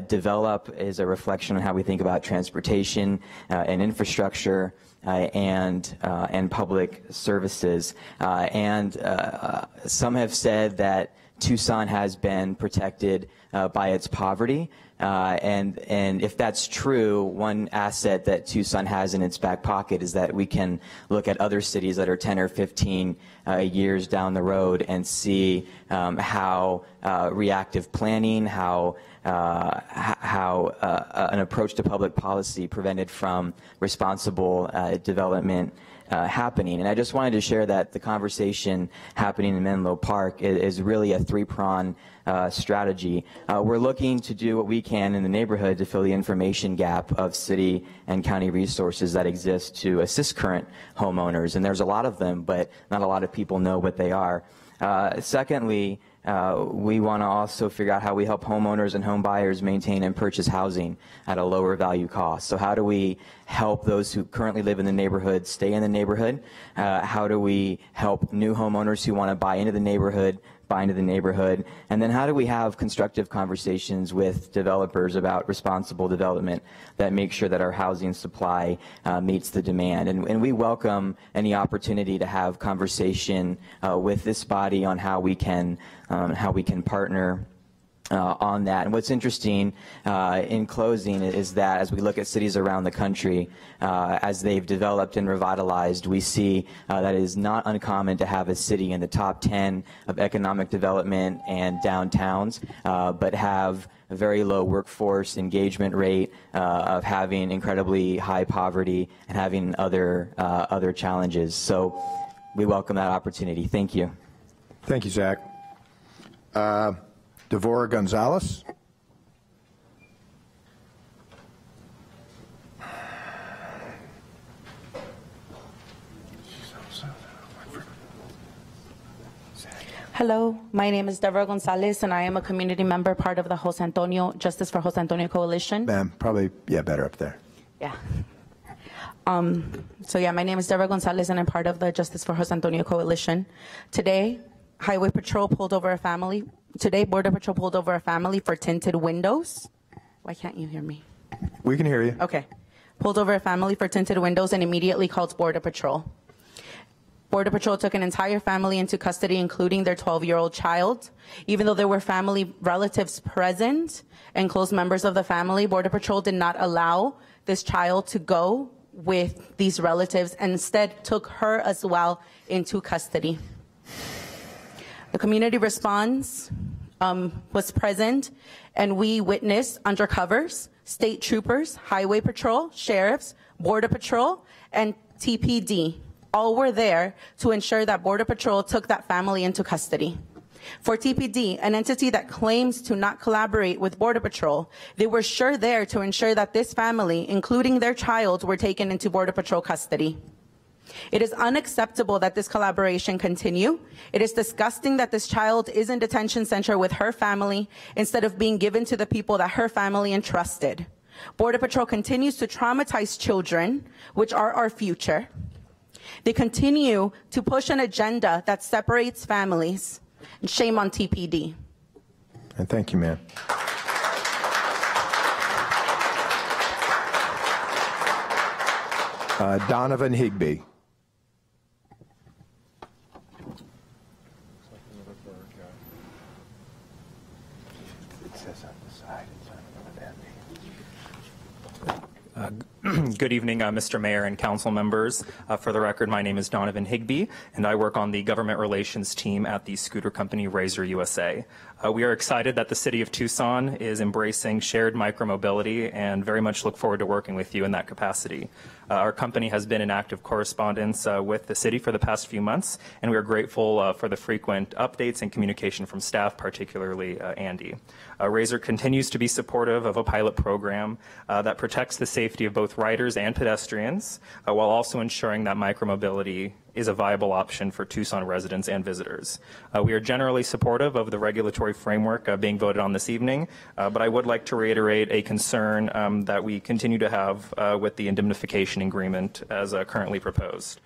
develop is a reflection on how we think about transportation and infrastructure and public services. Some have said that Tucson has been protected by its poverty. And if that's true, one asset that Tucson has in its back pocket is that we can look at other cities that are 10 or 15 years down the road and see how reactive planning, how an approach to public policy prevented from responsible development happening. And I just wanted to share that the conversation happening in Menlo Park is really a three-pronged strategy. We're looking to do what we can in the neighborhood to fill the information gap of city and county resources that exist to assist current homeowners. And there's a lot of them, but not a lot of people know what they are. Secondly, we want to also figure out how we help homeowners and home buyers maintain and purchase housing at a lower value cost. So how do we help those who currently live in the neighborhood stay in the neighborhood? How do we help new homeowners who want to buy into the neighborhood? And then how do we have constructive conversations with developers about responsible development that make sure that our housing supply meets the demand? And we welcome any opportunity to have conversation with this body on how we can partner on that. And what's interesting in closing is that as we look at cities around the country, as they've developed and revitalized, we see that it is not uncommon to have a city in the top 10 of economic development and downtowns, but have a very low workforce engagement rate, of having incredibly high poverty and having other challenges. So we welcome that opportunity. Thank you. Thank you, Zach. Devora Gonzalez. Hello, my name is Deborah Gonzalez, and I am a community member, part of the Jose Antonio Justice for Jose Antonio Coalition. Ma'am, probably, better up there. Yeah. So yeah, my name is Deborah Gonzalez, and I'm part of the Justice for Jose Antonio Coalition. Today, Border Patrol pulled over a family for tinted windows. Why can't you hear me? We can hear you. Okay. Pulled over a family for tinted windows and immediately called Border Patrol. Border Patrol took an entire family into custody, including their 12-year-old child. Even though there were family relatives present and close members of the family, Border Patrol did not allow this child to go with these relatives and instead took her as well into custody. The community response was present, and we witnessed undercovers, state troopers, highway patrol, sheriffs, border patrol, and TPD. All were there to ensure that Border Patrol took that family into custody. For TPD, an entity that claims to not collaborate with Border Patrol, they were sure there to ensure that this family, including their child, were taken into Border Patrol custody. It is unacceptable that this collaboration continue. It is disgusting that this child is in detention center with her family instead of being given to the people that her family entrusted. Border Patrol continues to traumatize children, which are our future. They continue to push an agenda that separates families. And shame on TPD. And thank you, ma'am. Donovan Higby. Good evening, Mr. Mayor and council members. For the record, my name is Donovan Higby, and I work on the government relations team at the scooter company Razor USA. We are excited that the city of Tucson is embracing shared micromobility and very much look forward to working with you in that capacity. Our company has been in active correspondence with the city for the past few months, and we are grateful for the frequent updates and communication from staff, particularly Andy. Razor continues to be supportive of a pilot program that protects the safety of both riders and pedestrians, while also ensuring that micromobility is a viable option for Tucson residents and visitors. We are generally supportive of the regulatory framework being voted on this evening, but I would like to reiterate a concern that we continue to have with the indemnification agreement as currently proposed.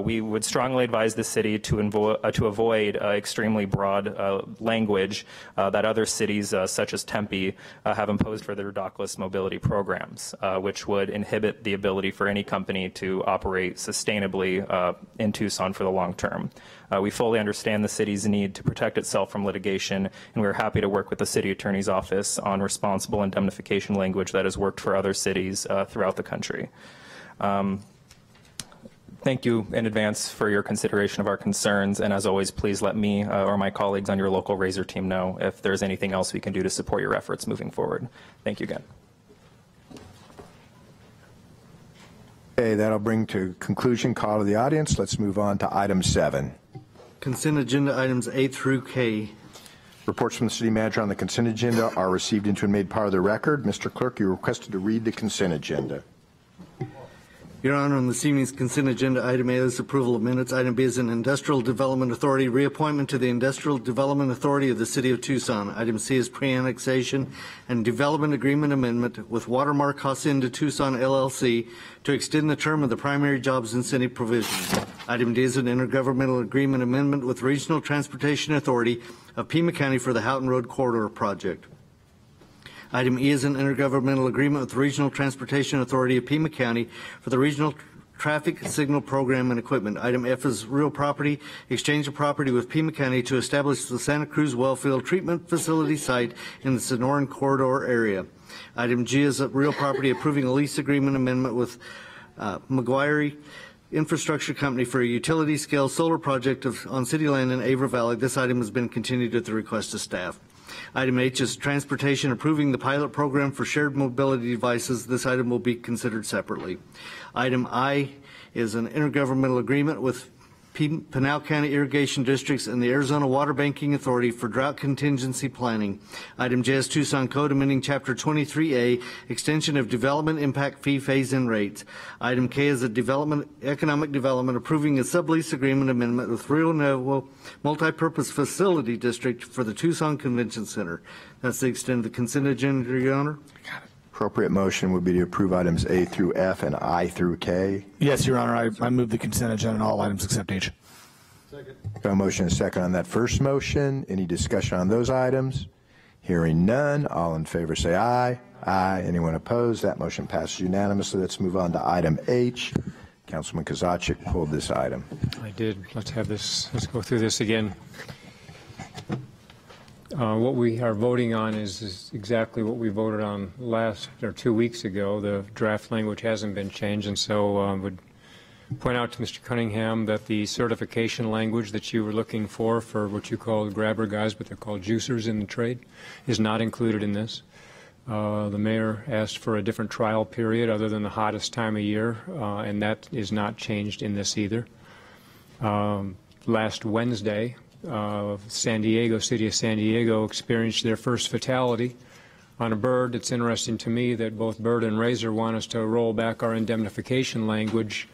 We would strongly advise the city to avoid extremely broad language that other cities, such as Tempe, have imposed for their dockless mobility programs, which would inhibit the ability for any company to operate sustainably in Tucson for the long term. We fully understand the city's need to protect itself from litigation, and we're happy to work with the city attorney's office on responsible indemnification language that has worked for other cities throughout the country. Thank you in advance for your consideration of our concerns, and as always, please let me or my colleagues on your local Razor team know if there's anything else we can do to support your efforts moving forward. Thank you again. Okay, that'll bring to conclusion call to the audience. Let's move on to item 7. Consent agenda items A through K. Reports from the city manager on the consent agenda are received into and made part of the record. Mr. Clerk, you're requested to read the consent agenda. Your Honor, on this evening's consent agenda, item A is approval of minutes. Item B is an Industrial Development Authority reappointment to the Industrial Development Authority of the City of Tucson. Item C is pre-annexation and development agreement amendment with Watermark Hacienda Tucson LLC to extend the term of the primary jobs incentive provision. Item D is an intergovernmental agreement amendment with Regional Transportation Authority of Pima County for the Houghton Road Corridor Project. Item E is an intergovernmental agreement with the Regional Transportation Authority of Pima County for the Regional Traffic Signal Program and Equipment. Item F is real property, exchange of property with Pima County to establish the Santa Cruz Wellfield Treatment Facility site in the Sonoran Corridor area. Item G is a real property approving a lease agreement amendment with McGuire Infrastructure Company for a utility-scale solar project on city land in Avra Valley. This item has been continued at the request of staff. Item H is transportation, approving the pilot program for shared mobility devices. This item will be considered separately. Item I is an intergovernmental agreement with Pinal County Irrigation Districts and the Arizona Water Banking Authority for drought contingency planning. Item J is Tucson Code amending Chapter 23A, extension of development impact fee phase-in rates. Item K is a economic development approving a sublease agreement amendment with Rio Nuevo Multipurpose Facility District for the Tucson Convention Center. That's the extent of the consent agenda, Your Honor. Appropriate motion would be to approve items A through F and I through K. Yes, Your Honor. I move the consent agenda on all items except H. Second. Got a motion and a second on that first motion. Any discussion on those items? Hearing none. All in favor say aye. Aye. Anyone opposed? That motion passes unanimously. Let's move on to item H. Councilman Kozaczek pulled this item. I did. Let's go through this again. What we are voting on is exactly what we voted on 2 weeks ago. The draft language hasn't been changed, and so I would point out to Mr. Cunningham that the certification language that you were looking for what you call grabber guys, but they're called juicers in the trade, is not included in this. The mayor asked for a different trial period other than the hottest time of year, and that is not changed in this either. Last Wednesday, City of San Diego experienced their first fatality on a bird. It's interesting to me that both Bird and Razor want us to roll back our indemnification language.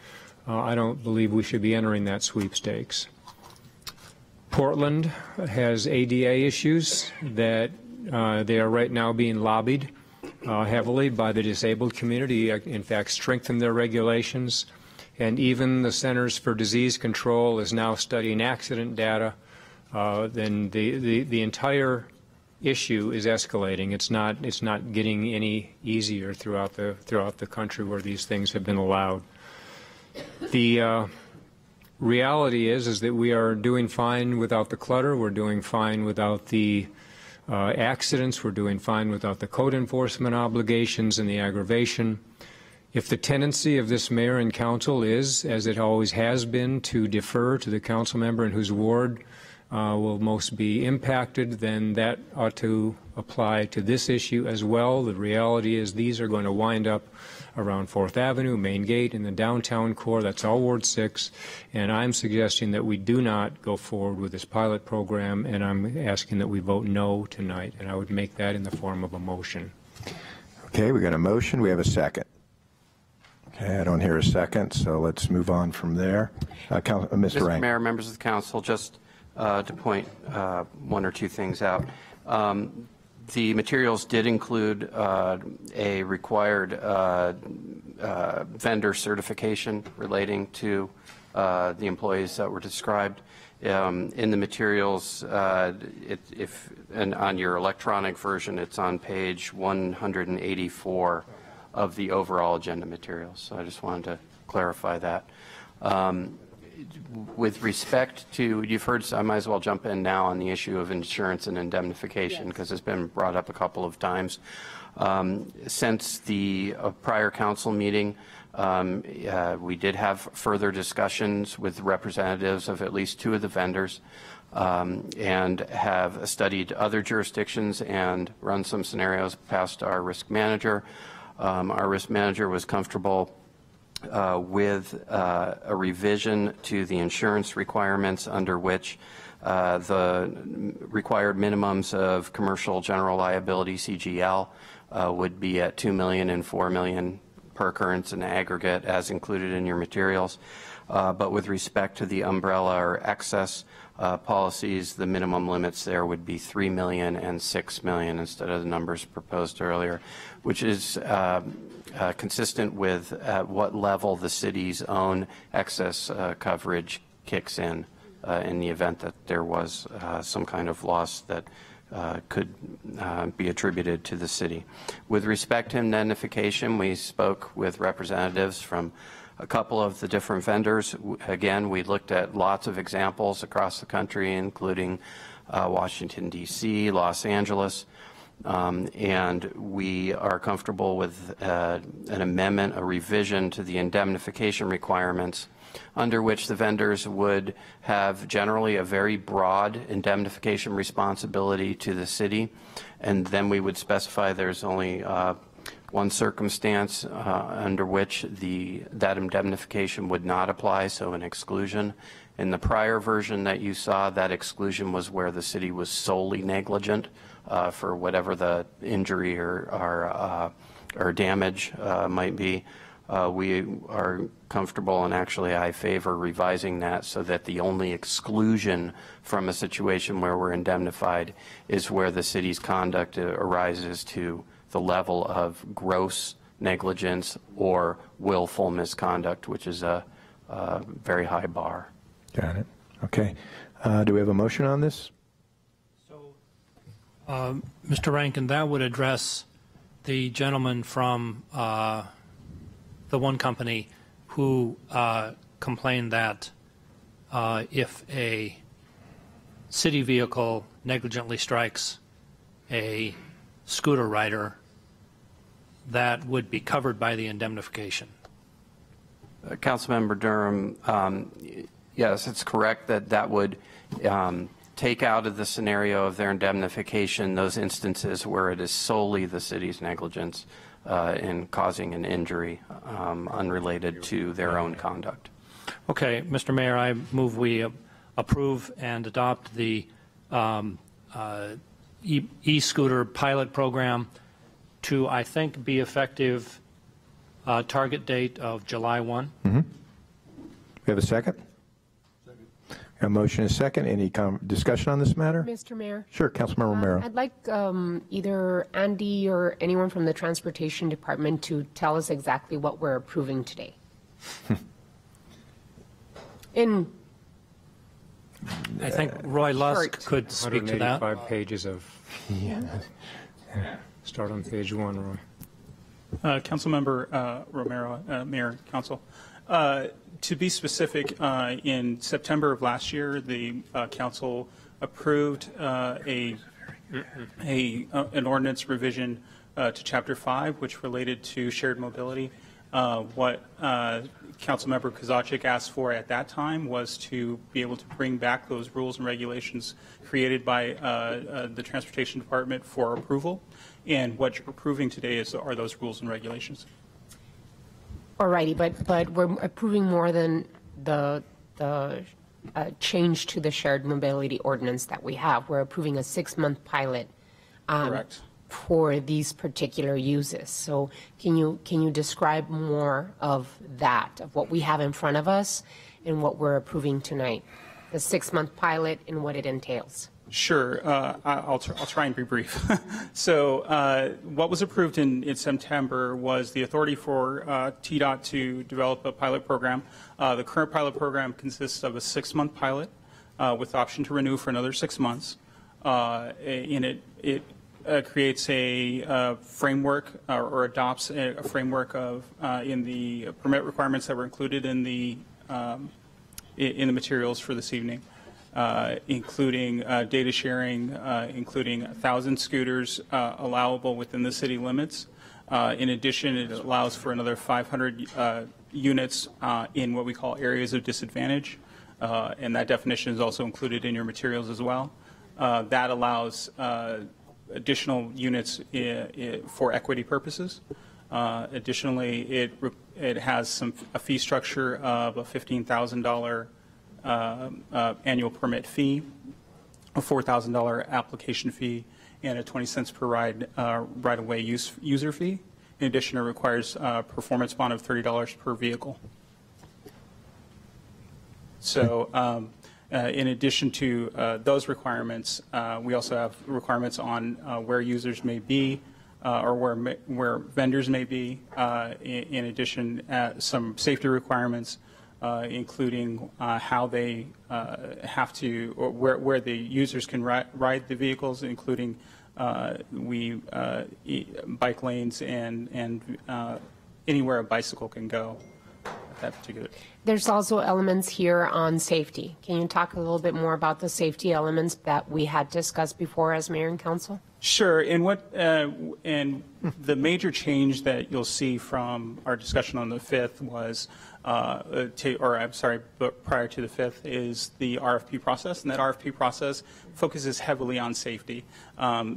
I don't believe we should be entering that sweepstakes. Portland has ADA issues that they are right now being lobbied heavily by the disabled community, in fact, strengthen their regulations. And even the Centers for Disease Control is now studying accident data. Then the entire issue is escalating. It's not getting any easier throughout the country where these things have been allowed. The reality is that we are doing fine without the clutter. We're doing fine without the accidents. We're doing fine without the code enforcement obligations and the aggravation. If the tendency of this mayor and council is, as it always has been, to defer to the council member in whose ward will most be impacted, then that ought to apply to this issue as well. The reality is these are going to wind up around 4th Avenue, Main Gate, in the downtown core. That's all Ward 6. And I'm suggesting that we do not go forward with this pilot program, and I'm asking that we vote no tonight. And I would make that in the form of a motion. Okay, we got a motion. We have a second. Okay, I don't hear a second, so let's move on from there. Mr. Mr. Rank. Mayor, members of the council, just to point one or two things out. The materials did include a required vendor certification relating to the employees that were described. In the materials, and on your electronic version, it's on page 184 of the overall agenda materials. So I just wanted to clarify that. With respect to, you've heard, so I might as well jump in now on the issue of insurance and indemnification because it's been brought up a couple of times. Since the prior council meeting, we did have further discussions with representatives of at least two of the vendors and have studied other jurisdictions and run some scenarios past our risk manager. Our risk manager was comfortable with a revision to the insurance requirements under which the required minimums of commercial general liability CGL would be at $2 million and $4 million per occurrence in aggregate as included in your materials. But with respect to the umbrella or excess policies, the minimum limits there would be $3 million and $6 million instead of the numbers proposed earlier, which is consistent with at what level the city's own excess coverage kicks in the event that there was some kind of loss that could be attributed to the city. With respect to indemnification, we spoke with representatives from a couple of the different vendors. Again, we looked at lots of examples across the country, including Washington, D.C., Los Angeles, and we are comfortable with an amendment, a revision to the indemnification requirements under which the vendors would have generally a very broad indemnification responsibility to the city, and then we would specify there's only one circumstance under which that indemnification would not apply, so an exclusion. In the prior version that you saw, that exclusion was where the city was solely negligent for whatever the injury or damage might be. We are comfortable, and actually I favor revising that so that the only exclusion from a situation where we're indemnified is where the city's conduct arises to the level of gross negligence or willful misconduct, which is a very high bar. Got it. Okay. Do we have a motion on this? Mr. Rankin, that would address the gentleman from the one company who complained that if a city vehicle negligently strikes a scooter rider, that would be covered by the indemnification. Councilmember Durham, yes, it's correct that that would take out of the scenario of their indemnification those instances where it is solely the city's negligence in causing an injury unrelated to their own conduct. Okay, Mr. Mayor, I move we approve and adopt the e-scooter pilot program to, I think, be effective target date of July 1. Mm-hmm. We have a second? A motion is second. Any discussion on this matter? Mr. Mayor? Sure, Councilmember Romero. I'd like either Andy or anyone from the Transportation Department to tell us exactly what we're approving today. I think Roy Lusk could speak to that. 185 pages of. Yeah. Start on page 1, Roy. Councilmember Romero, Mayor, Council. To be specific, in September of last year, the Council approved an ordinance revision to Chapter 5, which related to shared mobility. What Councilmember Kozaczek asked for at that time was to be able to bring back those rules and regulations created by the Transportation Department for approval. And what you're approving today are those rules and regulations. All righty, but we're approving more than the change to the shared mobility ordinance that we have. We're approving a 6-month pilot. Correct. for these particular uses. So can you describe more of that, of what we have in front of us and what we're approving tonight, the 6-month pilot and what it entails? Sure. I'll try and be brief. So what was approved in September was the authority for TDOT to develop a pilot program. The current pilot program consists of a 6-month pilot with the option to renew for another 6 months. And it creates a framework or adopts a framework of in the permit requirements that were included in the materials for this evening. Including data sharing, including 1,000 scooters allowable within the city limits. In addition, it allows for another 500 units in what we call areas of disadvantage, and that definition is also included in your materials as well. That allows additional units for equity purposes. Additionally, it has a fee structure of a $15,000 annual permit fee, a $4,000 application fee, and a 20 cents per right-of-way user fee. In addition, it requires a performance bond of $30 per vehicle. So in addition to those requirements, we also have requirements on where users may be or where vendors may be. In addition, some safety requirements, including how they have to, or where the users can ride the vehicles, including bike lanes and anywhere a bicycle can go at that particular. There's also elements here on safety. Can you talk a little bit more about the safety elements that we had discussed before as mayor and council? Sure. And the major change that you'll see from our discussion on the 5th was, but prior to the 5th, is the RFP process, and that RFP process focuses heavily on safety.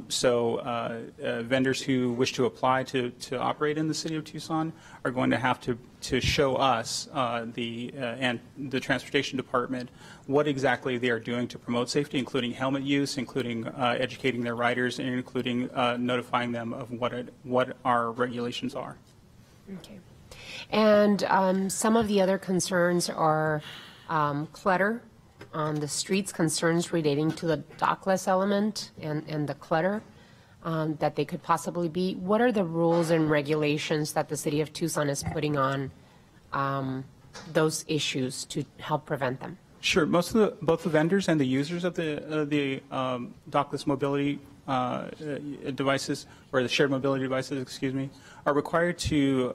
So vendors who wish to apply to operate in the city of Tucson are going to have to show us and the transportation department what exactly they are doing to promote safety, including helmet use, including educating their riders, and including notifying them of what our regulations are. Okay. And some of the other concerns are clutter on the streets, concerns relating to the dockless element and the clutter that they could possibly be. What are the rules and regulations that the city of Tucson is putting on those issues to help prevent them? Sure. Both the vendors and the users of the dockless mobility devices, or the shared mobility devices, excuse me, are required to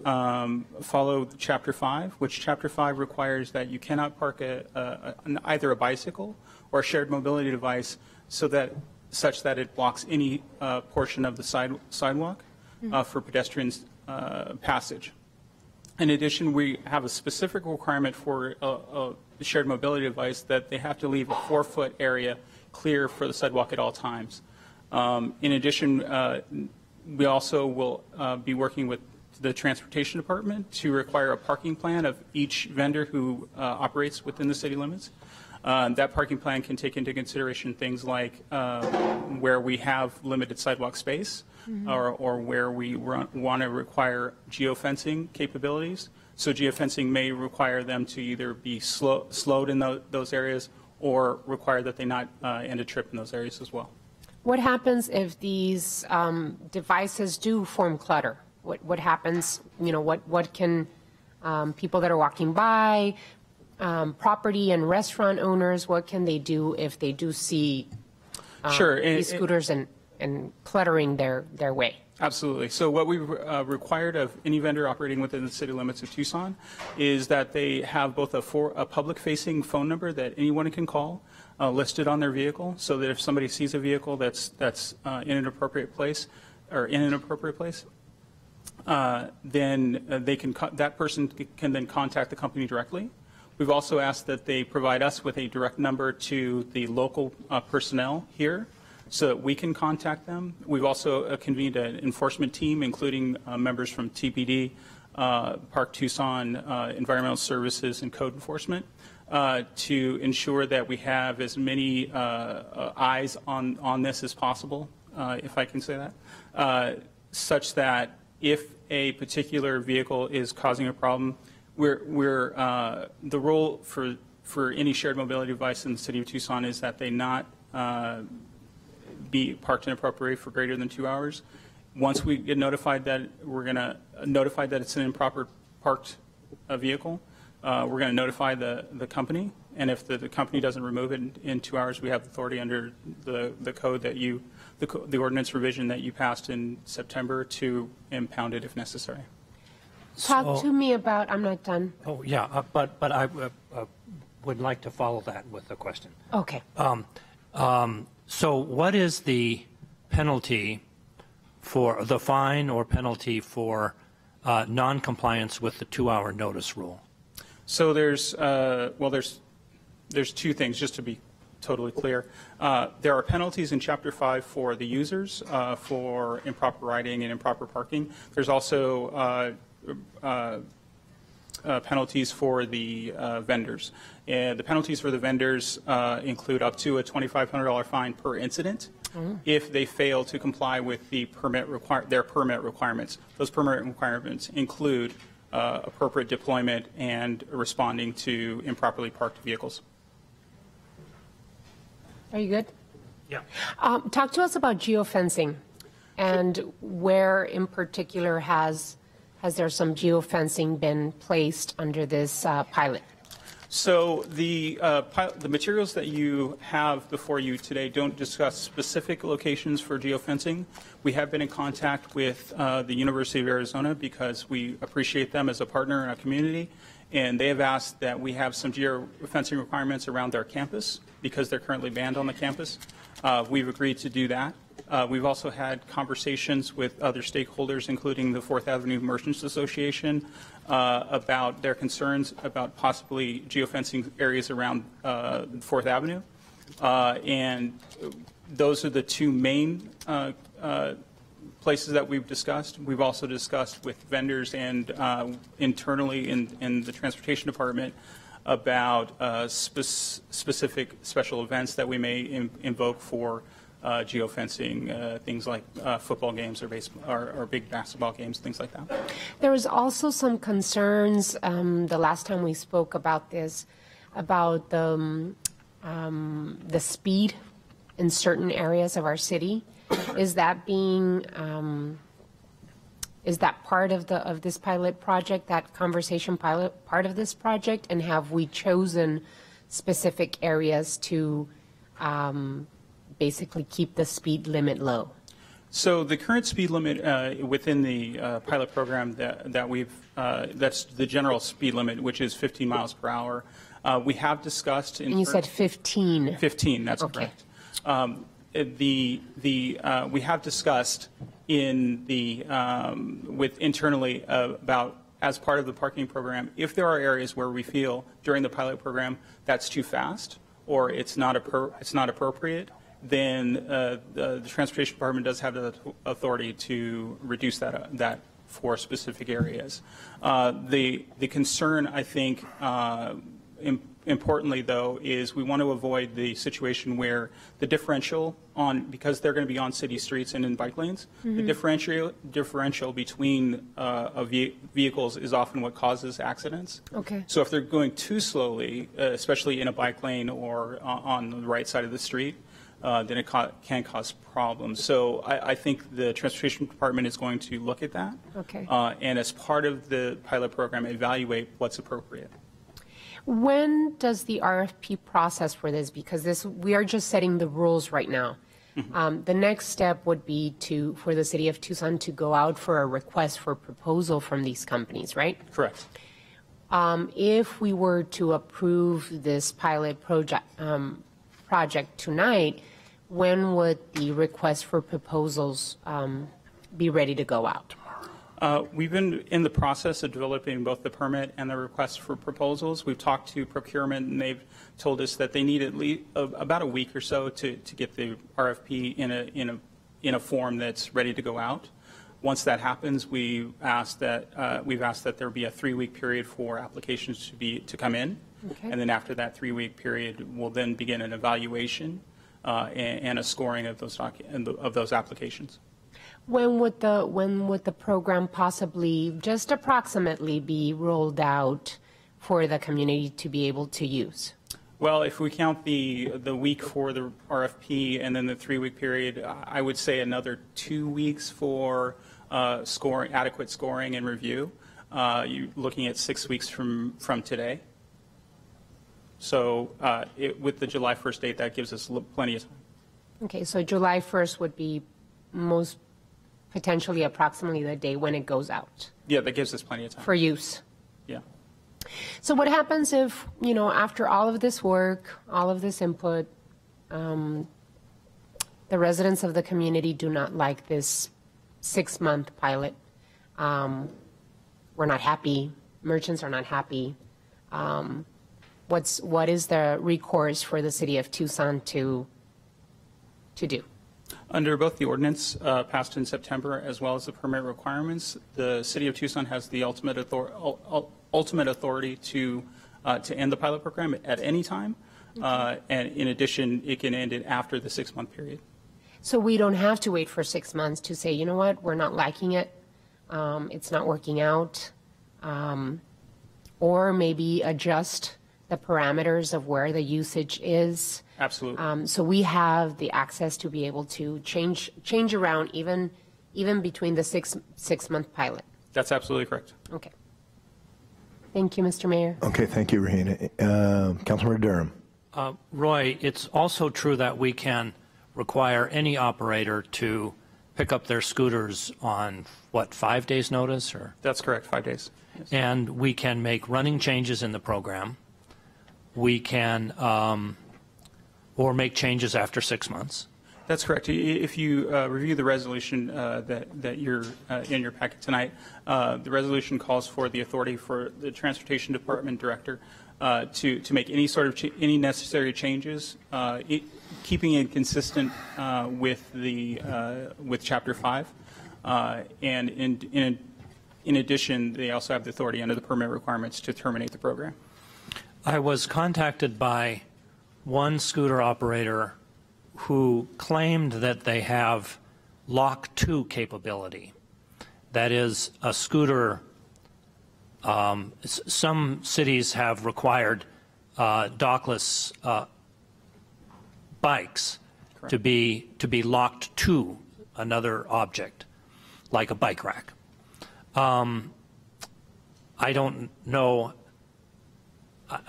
follow Chapter 5, which Chapter 5 requires that you cannot park either a bicycle or a shared mobility device such that it blocks any portion of the sidewalk for pedestrians' passage. In addition, we have a specific requirement for a shared mobility device that they have to leave a 4-foot area clear for the sidewalk at all times. In addition, we also will be working with the transportation department to require a parking plan of each vendor who operates within the city limits. That parking plan can take into consideration things like where we have limited sidewalk space, or where we want to require geofencing capabilities. So geofencing may require them to either be slowed in those areas or require that they not end a trip in those areas as well. What happens if these devices do form clutter? What happens, what can people that are walking by, property and restaurant owners, what can they do if they do see these scooters and cluttering their way? Absolutely. So what we required of any vendor operating within the city limits of Tucson is that they have both a public-facing phone number that anyone can call listed on their vehicle, so that if somebody sees a vehicle that's in an appropriate place, then that person can then contact the company directly. We've also asked that they provide us with a direct number to the local personnel here, so that we can contact them. We've also convened an enforcement team, including members from TPD, Park Tucson, Environmental Services, and Code Enforcement, to ensure that we have as many eyes on this as possible if I can say that, such that if a particular vehicle is causing a problem, the rule for any shared mobility device in the city of Tucson is that they not be parked inappropriately for greater than 2 hours. Once we get notified that we're going to notify that it's an improper parked vehicle, we're going to notify the company, and if the company doesn't remove it in 2 hours, we have authority under the code that the ordinance revision that you passed in September to impound it if necessary. Talk to me about, I'm not done. Oh, yeah, but I would like to follow that with a question. Okay. So what is the penalty for the fine or penalty for non-compliance with the 2-hour notice rule? So there's two things, just to be totally clear. There are penalties in Chapter 5 for the users for improper riding and improper parking. There's also penalties for the vendors. And the penalties for the vendors include up to a $2,500 fine per incident if they fail to comply with the their permit requirements. Those permit requirements include appropriate deployment and responding to improperly parked vehicles. Are you good? Yeah. Talk to us about geofencing and where in particular has there some geofencing been placed under this pilot? So the materials that you have before you today don't discuss specific locations for geofencing. We have been in contact with the University of Arizona because we appreciate them as a partner in our community, and they have asked that we have some geofencing requirements around their campus because they're currently banned on the campus. We've agreed to do that. We've also had conversations with other stakeholders, including the 4th Avenue Merchants Association, about their concerns about possibly geofencing areas around 4th Avenue. And those are the two main places that we've discussed. We've also discussed with vendors and internally in the Transportation Department about specific special events that we may invoke for geofencing, things like football games or big basketball games, things like that. There was also some concerns the last time we spoke about this, about the speed in certain areas of our city. Is that part of this pilot project, that conversation pilot part of this project, and have we chosen specific areas to basically keep the speed limit low? So the current speed limit within the pilot program that we've, that's the general speed limit, which is 15 miles per hour. We have discussed. And you said 15. 15, that's okay. Correct. We have discussed in the with internally about, as part of the parking program, if there are areas where we feel during the pilot program that's too fast or it's not appropriate, then the Transportation Department does have the authority to reduce that for specific areas. The concern, I think, importantly, though, is we want to avoid the situation where the differential because they're going to be on city streets and in bike lanes, the differential between vehicles is often what causes accidents. Okay. So if they're going too slowly, especially in a bike lane or on the right side of the street, then it can cause problems. So I think the Transportation Department is going to look at that. Okay. And as part of the pilot program, evaluate what's appropriate. When does the RFP process for this, because we are just setting the rules right now. The next step would be for the city of Tucson to go out for a request for proposal from these companies, right? Correct. If we were to approve this pilot project tonight, when would the request for proposals be ready to go out? We've been in the process of developing both the permit and the request for proposals. We've talked to procurement, and they've told us that they need at least about a week or so to get the RFP in a form that's ready to go out. Once that happens, we've asked that there be a 3-week period for applications to come in, okay. And then after that 3-week period, we'll then begin an evaluation and a scoring of those applications. When would the program possibly, just approximately, be rolled out for the community to be able to use? Well, if we count the week for the RFP and then the 3-week period, I would say another 2 weeks for adequate scoring and review. You're looking at 6 weeks from today. So with the July 1st date, that gives us plenty of time. Okay, so July 1st would be most potentially approximately the day when it goes out. Yeah, that gives us plenty of time. For use. Yeah. So what happens if, after all of this work, all of this input, the residents of the community do not like this 6-month pilot? We're not happy. Merchants are not happy. What is the recourse for the city of Tucson to do? Under both the ordinance passed in September as well as the permit requirements, the city of Tucson has the ultimate authority to end the pilot program at any time. And in addition, it can end it after the 6-month period. So we don't have to wait for 6 months to say, you know what, we're not liking it, it's not working out, or maybe adjust the parameters of where the usage is. Absolutely. So we have the access to be able to change around even between the six-month pilot. That's absolutely correct. Okay. Thank you, Mr. Mayor. Okay, thank you, Regina. Councilmember Durham. Roy, it's also true that we can require any operator to pick up their scooters on, 5 days notice? Or? That's correct, 5 days. Yes. And we can make running changes in the program. We can, or make changes after 6 months. That's correct. If you review the resolution that you're in your packet tonight, the resolution calls for the authority for the Transportation Department Director to make any sort of any necessary changes, keeping it consistent with Chapter 5, and in addition, they also have the authority under the permit requirements to terminate the program. I was contacted by one scooter operator who claimed that they have Lock 2 capability. That is, a scooter, some cities have required dockless bikes to be locked to another object, like a bike rack. I don't know,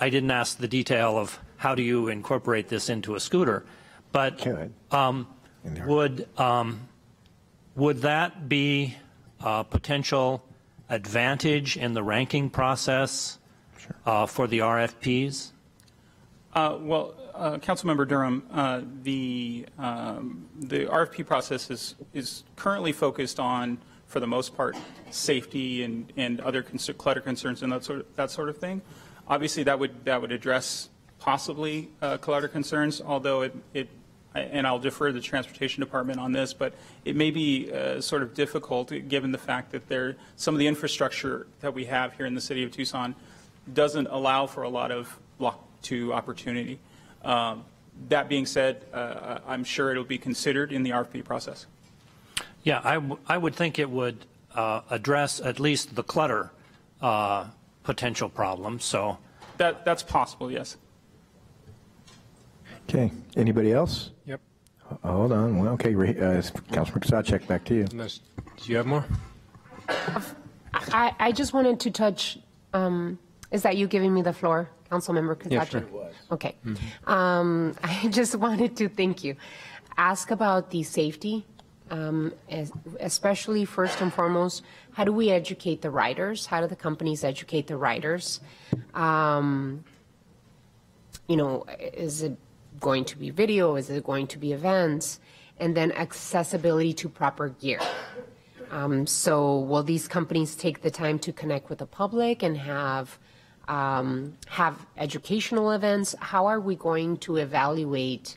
I didn't ask the detail of how do you incorporate this into a scooter, but would that be a potential advantage in the ranking process for the RFPs? Well, Councilmember Durham, the RFP process is currently focused on, for the most part, safety and other clutter concerns and that sort of thing. Obviously, that would address possibly clutter concerns, although and I'll defer to the Transportation Department on this, but it may be sort of difficult given the fact that some of the infrastructure that we have here in the city of Tucson doesn't allow for a lot of Lock 2 opportunity. That being said, I'm sure it'll be considered in the RFP process. Yeah, I would think it would address at least the clutter potential problem. So that's possible, yes. Okay. Anybody else? Yep. Hold on. Well, okay. Councilman Kasachek, back to you. Do you have more? I just wanted to touch. Is that you giving me the floor, Councilmember Kasachek? Yeah, sure. Okay. I just wanted to thank you. Ask about the safety, especially first and foremost. How do we educate the riders? How do the companies educate the riders? Is it going to be video? Is it going to be events? And then accessibility to proper gear. So will these companies take the time to connect with the public and have educational events? How are we going to evaluate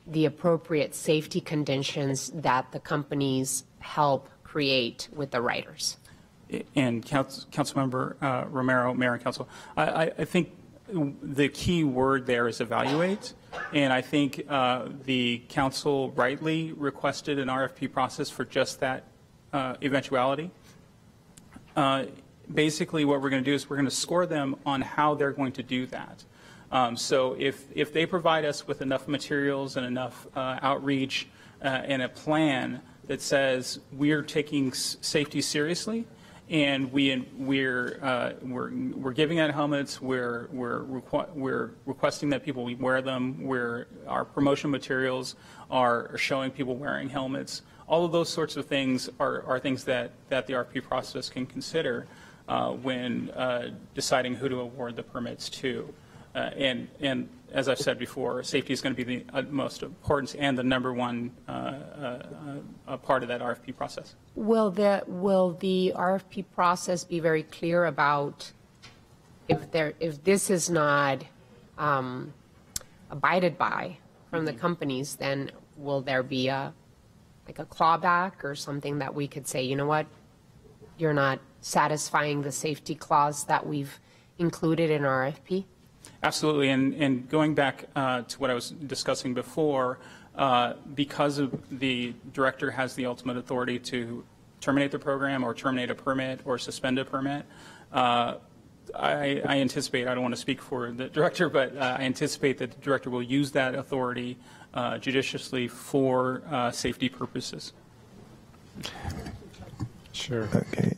the appropriate safety conditions that the companies help create with the riders? And Councilmember Romero, Mayor and Council, I think the key word there is evaluate. And I think the council rightly requested an RFP process for just that eventuality. Basically, what we're going to do is we're going to score them on how they're going to do that. So if they provide us with enough materials and enough outreach and a plan that says we're taking safety seriously, and we're giving out helmets, we're requesting that people wear them, our promotion materials are showing people wearing helmets. All of those sorts of things are things that the RFP process can consider when deciding who to award the permits to. And as I've said before, safety is going to be the utmost importance and the number one part of that RFP process. Will the RFP process be very clear about if this is not abided by from the companies, then will there be like a clawback or something that we could say, you know what, you're not satisfying the safety clause that we've included in our RFP? Absolutely, and going back to what I was discussing before, because the director has the ultimate authority to terminate the program or terminate a permit or suspend a permit, I anticipate, I don't want to speak for the director, but I anticipate that the director will use that authority judiciously for safety purposes. Sure. Okay.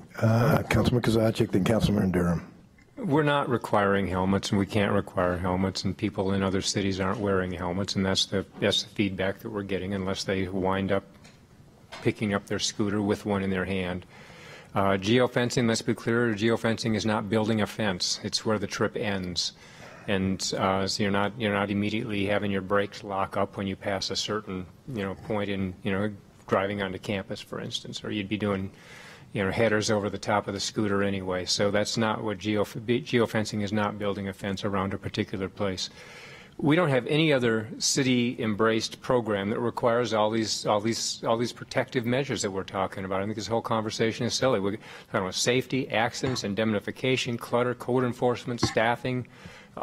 Councilman Kozaczek, then Councilman Durham. We're not requiring helmets, and we can't require helmets, and people in other cities aren't wearing helmets, and that's the feedback that we're getting, unless they wind up picking up their scooter with one in their hand. Geofencing, let's be clear, geofencing is not building a fence. It's where the trip ends. And so you're not immediately having your brakes lock up when you pass a certain point in driving onto campus, for instance, or you'd be doing headers over the top of the scooter anyway. So that's not what geofencing is, not building a fence around a particular place. We don't have any other city-embraced program that requires all these protective measures that we're talking about. I think this whole conversation is silly. We're talking about safety, accidents, indemnification, clutter, code enforcement, staffing,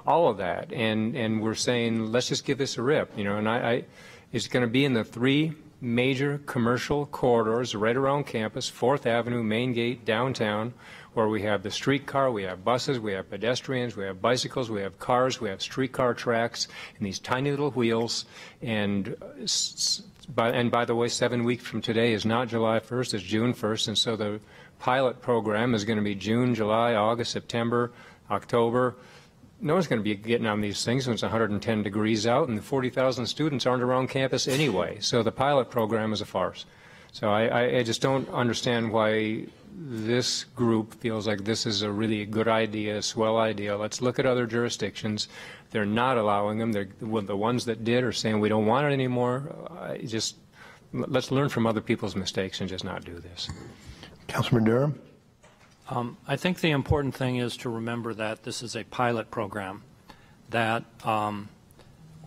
all of that. And we're saying, let's just give this a rip. And it's going to be in the three major commercial corridors right around campus: 4th Avenue, Main Gate, downtown, where we have the streetcar, we have buses, we have pedestrians, we have bicycles, we have cars, we have streetcar tracks, and these tiny little wheels. And by the way, 7 weeks from today is not July 1st, it's June 1st, and so the pilot program is going to be June, July, August, September, October. No one's going to be getting on these things when it's 110 degrees out, and the 40,000 students aren't around campus anyway. So the pilot program is a farce. So I just don't understand why this group feels like this is a really good idea, a swell idea. Let's look at other jurisdictions. They're not allowing them. The ones that did are saying we don't want it anymore. Let's learn from other people's mistakes and just not do this. Councilman Durham? I think the important thing is to remember that this is a pilot program, that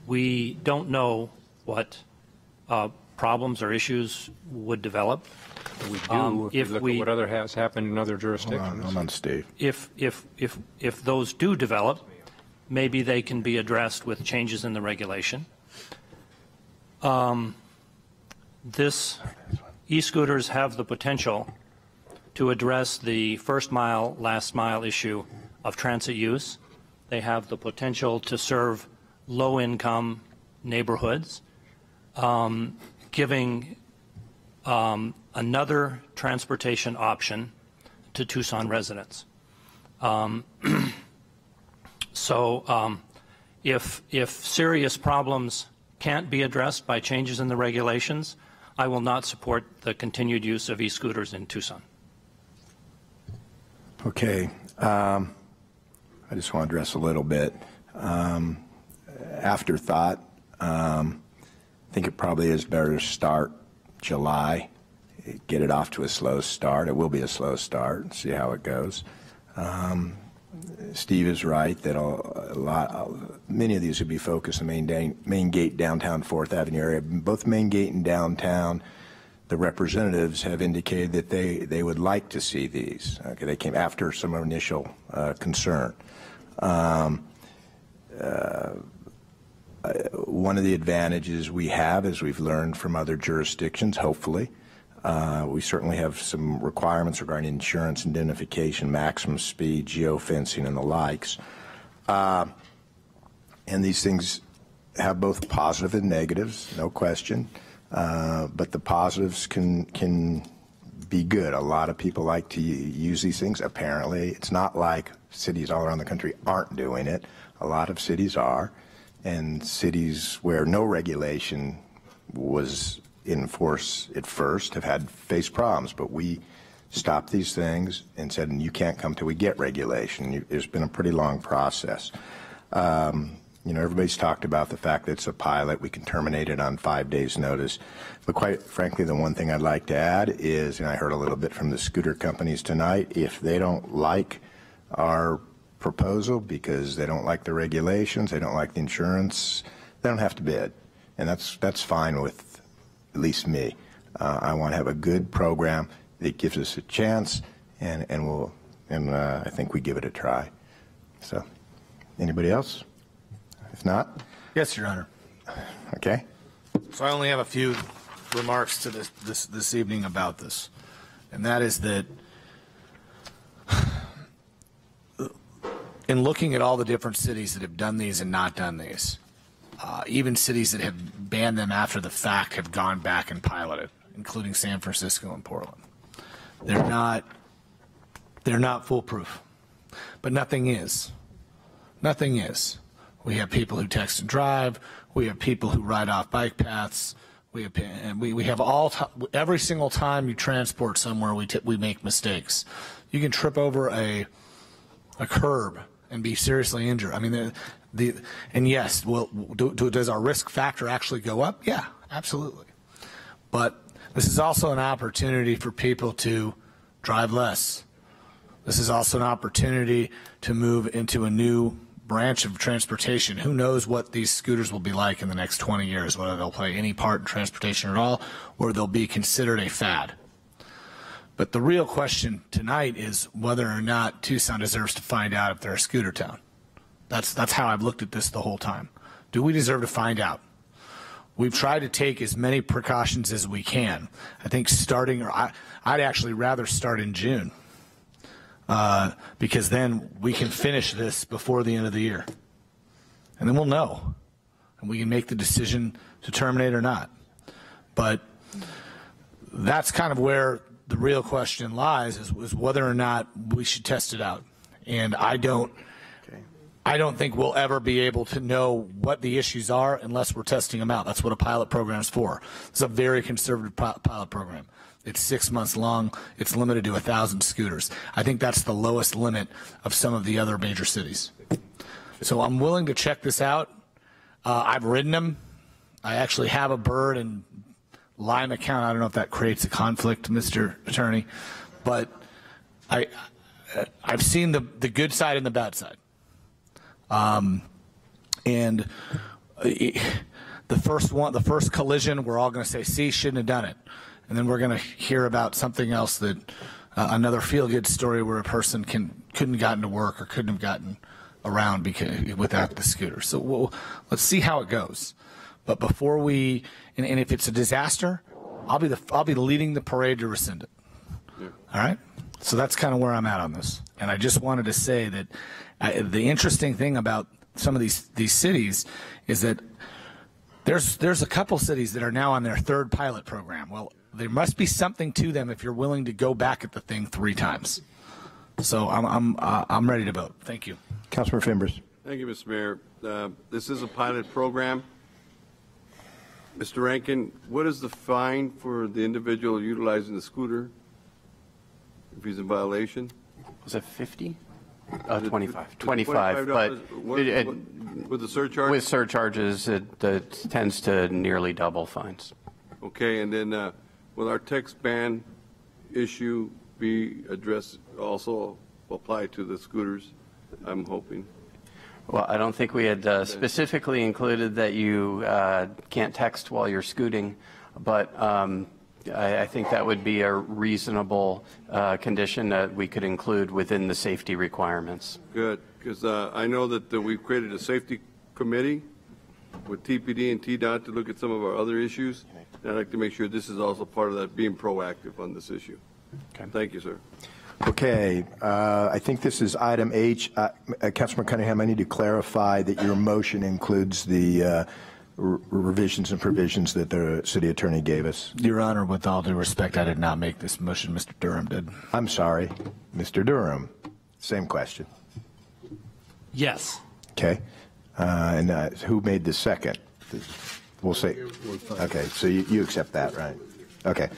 we don't know what problems or issues would develop. We do if we look at what other has happened in other jurisdictions. Hold on, Steve. If those do develop, maybe they can be addressed with changes in the regulation. E-scooters have the potential to address the first mile, last mile issue of transit use. They have the potential to serve low-income neighborhoods, giving another transportation option to Tucson residents. If serious problems can't be addressed by changes in the regulations, I will not support the continued use of e-scooters in Tucson. Okay. I just want to address a little bit. Afterthought. I think it probably is better to start July, get it off to a slow start. It will be a slow start, and see how it goes. Steve is right that many of these would be focused on Main Gate, downtown 4th Avenue area. Both Main Gate and downtown, the representatives have indicated that they would like to see these. Okay, they came after some initial concern. one of the advantages we have is we've learned from other jurisdictions, hopefully. We certainly have some requirements regarding insurance, indemnification, maximum speed, geofencing, and the likes. And these things have both positive and negatives, no question. But the positives can be good. A lot of people like to use these things. Apparently, it's not like cities all around the country aren't doing it. A lot of cities are. And cities where no regulation was in force at first have had faced problems. But we stopped these things and said, you can't come till we get regulation. It's been a pretty long process. You know, everybody's talked about the fact that it's a pilot. We can terminate it on 5 days' notice. But quite frankly, the one thing I'd like to add is, and I heard a little bit from the scooter companies tonight, if they don't like our proposal because they don't like the regulations, they don't like the insurance, they don't have to bid. And that's fine with at least me. I want to have a good program that gives us a chance, and I think we give it a try. So, anybody else? If not? Yes, Your Honor. Okay. So I only have a few remarks to this evening about this, and that is that in looking at all the different cities that have done these and not done these, even cities that have banned them after the fact have gone back and piloted, including San Francisco and Portland. They're not foolproof, but nothing is. Nothing is. We have people who text and drive. We have people who ride off bike paths. We have every single time you transport somewhere, we make mistakes. You can trip over a curb and be seriously injured. I mean, and yes, does our risk factor actually go up? Yeah, absolutely. But this is also an opportunity for people to drive less. This is also an opportunity to move into a new branch of transportation. Who knows what these scooters will be like in the next 20 years, whether they'll play any part in transportation at all, or they'll be considered a fad. But the real question tonight is whether or not Tucson deserves to find out if they're a scooter town. That's how I've looked at this the whole time. Do we deserve to find out? We've tried to take as many precautions as we can. I think I'd actually rather start in June. Because then we can finish this before the end of the year. And then we'll know. And we can make the decision to terminate or not. But that's kind of where the real question lies, is whether or not we should test it out. And I don't think we'll ever be able to know what the issues are unless we're testing them out. That's what a pilot program is for. It's a very conservative pilot program. It's 6 months long. It's limited to 1,000 scooters. I think that's the lowest limit of some of the other major cities. So I'm willing to check this out. I've ridden them. I actually have a Bird and Lime account. I don't know if that creates a conflict, Mr. Attorney, but I've seen the good side and the bad side. And the first collision, we're all going to say, see, shouldn't have done it. And then we're going to hear about something else, that another feel-good story where a person couldn't have gotten to work or couldn't have gotten around without the scooter. So let's see how it goes. But before and if it's a disaster, I'll be leading the parade to rescind it. Yeah. All right. So that's kind of where I'm at on this. And I just wanted to say that the interesting thing about some of these cities is that there's a couple cities that are now on their third pilot program. Well, there must be something to them if you're willing to go back at the thing 3 times. So I'm ready to vote. Thank you. Councilmember Fimbres. Thank you, Mr. Mayor. This is a pilot program. Mr. Rankin, what is the fine for the individual utilizing the scooter if he's in violation? Was it 50? 25. 25, but with the surcharge? With surcharges, it tends to nearly double fines. Okay, and then will our text ban issue be addressed, also apply to the scooters, I'm hoping? Well, I don't think we had specifically included that you can't text while you're scooting, but I think that would be a reasonable condition that we could include within the safety requirements. Good, because I know that we've created a safety committee with TPD and TDOT to look at some of our other issues. And I'd like to make sure this is also part of that, being proactive on this issue. Okay. Thank you, sir. Okay, I think this is item H. Councilman Cunningham, I need to clarify that your motion includes the revisions and provisions that the city attorney gave us. Your Honor, with all due respect, I did not make this motion. Mr. Durham did. I'm sorry. Mr. Durham, same question. Yes. Okay. And who made the second? We'll see. Okay, so you accept that, right? Okay.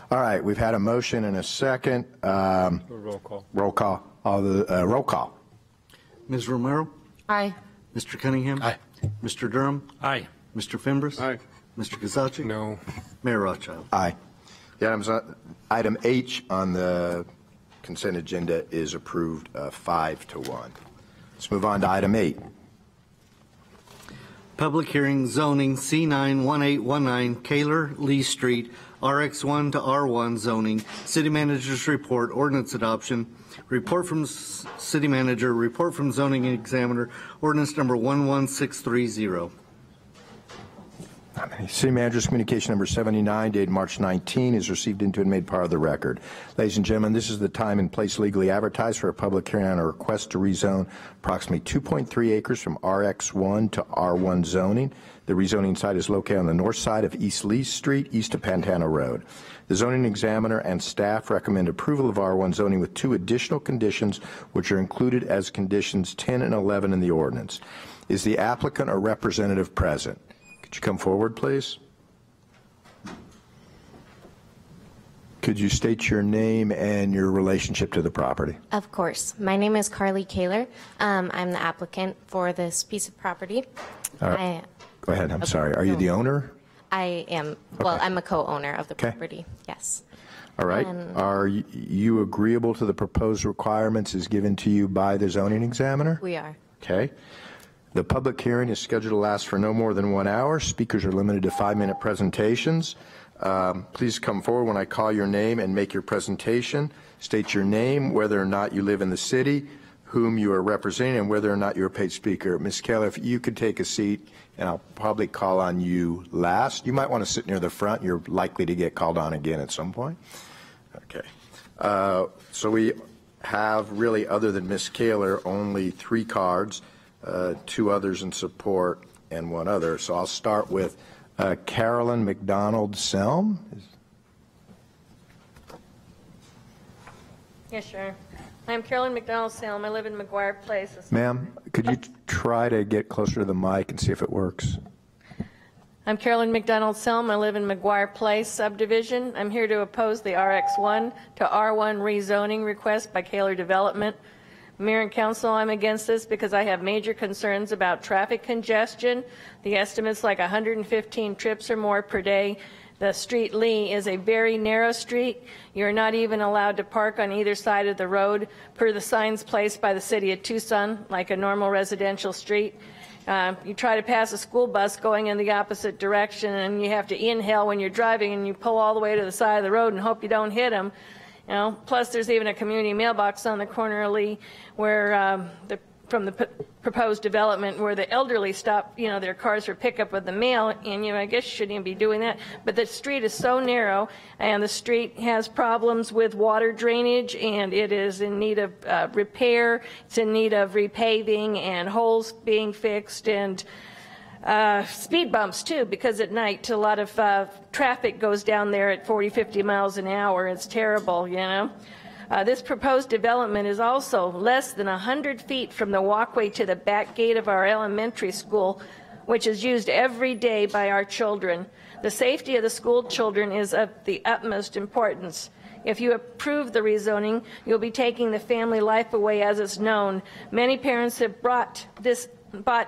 All right, we've had a motion and a second. Roll call. Roll call. Roll call. Ms. Romero? Aye. Mr. Cunningham? Aye. Mr. Durham? Aye. Mr. Fimbres? Aye. Mr. Kozaczek? No. Mayor Rothschild? Aye. The item H on the consent agenda is approved 5-1. Let's move on to item 8. Public hearing zoning C91819 Kaylor Lee Street, RX1 to R1 zoning, city manager's report, ordinance adoption, report from city manager, report from zoning examiner, ordinance number 11630. City Manager's communication number 79, dated March 19, is received into and made part of the record. Ladies and gentlemen, this is the time and place legally advertised for a public hearing on a request to rezone approximately 2.3 acres from RX1 to R1 zoning. The rezoning site is located on the north side of East Lee Street, east of Pantano Road. The zoning examiner and staff recommend approval of R1 zoning with 2 additional conditions, which are included as conditions 10 and 11 in the ordinance. Is the applicant or representative present? Could you come forward, please? Could you state your name and your relationship to the property? Of course. My name is Carly Kaylor. I'm the applicant for this piece of property. Go ahead. I'm sorry. Are you the owner? I am. Well, I'm a co-owner of the property. Yes. All right. Are you agreeable to the proposed requirements as given to you by the zoning examiner? We are. Okay. The public hearing is scheduled to last for no more than 1 hour. Speakers are limited to 5-minute presentations. Please come forward when I call your name and make your presentation. State your name, whether or not you live in the city, whom you are representing, and whether or not you're a paid speaker. Ms. Keller, if you could take a seat, and I'll probably call on you last. You might want to sit near the front. You're likely to get called on again at some point. Okay. So we have really, other than Ms. Keller, only 3 cards. 2 others in support, and 1 other. So I'll start with Carolyn McDonald-Selm. Yes, sure. I'm Carolyn McDonald-Selm. I live in McGuire Place. Ma'am, could you try to get closer to the mic and see if it works? I'm Carolyn McDonald-Selm. I live in McGuire Place subdivision. I'm here to oppose the RX1 to R1 rezoning request by CAYLOR Development. Mayor and Council, I'm against this because I have major concerns about traffic congestion. The estimate's like 115 trips or more per day. The street Lee is a very narrow street. You're not even allowed to park on either side of the road per the signs placed by the city of Tucson, like a normal residential street. You try to pass a school bus going in the opposite direction, and you have to inhale when you're driving, and you pull all the way to the side of the road and hope you don't hit them. You know, plus there's even a community mailbox on the corner of Lee where from the proposed development where the elderly stop, you know, their cars for pickup of the mail, and, you know, I guess you shouldn't even be doing that. But the street is so narrow, and the street has problems with water drainage, and it is in need of repair. It's in need of repaving and holes being fixed, and speed bumps too, because at night a lot of traffic goes down there at 40-50 miles an hour. It's terrible, you know. This proposed development is also less than 100 feet from the walkway to the back gate of our elementary school, which is used every day by our children. The safety of the school children is of the utmost importance. If you approve the rezoning, you'll be taking the family life away as is known. Many parents have bought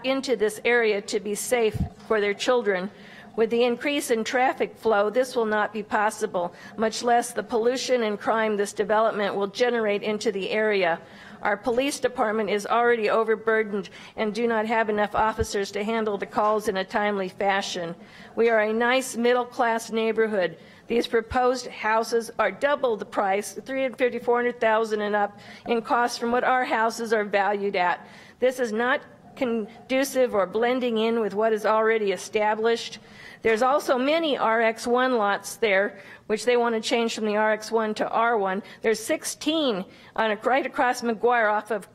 into this area to be safe for their children. With the increase in traffic flow, this will not be possible, much less the pollution and crime this development will generate into the area. Our police department is already overburdened and do not have enough officers to handle the calls in a timely fashion. We are a nice middle-class neighborhood. These proposed houses are double the price, $350,000, $400,000 and up in cost from what our houses are valued at. This is not conducive or blending in with what is already established. There's also many RX1 lots there, which they want to change from the RX1 to R1. There's 16 right across McGuire off of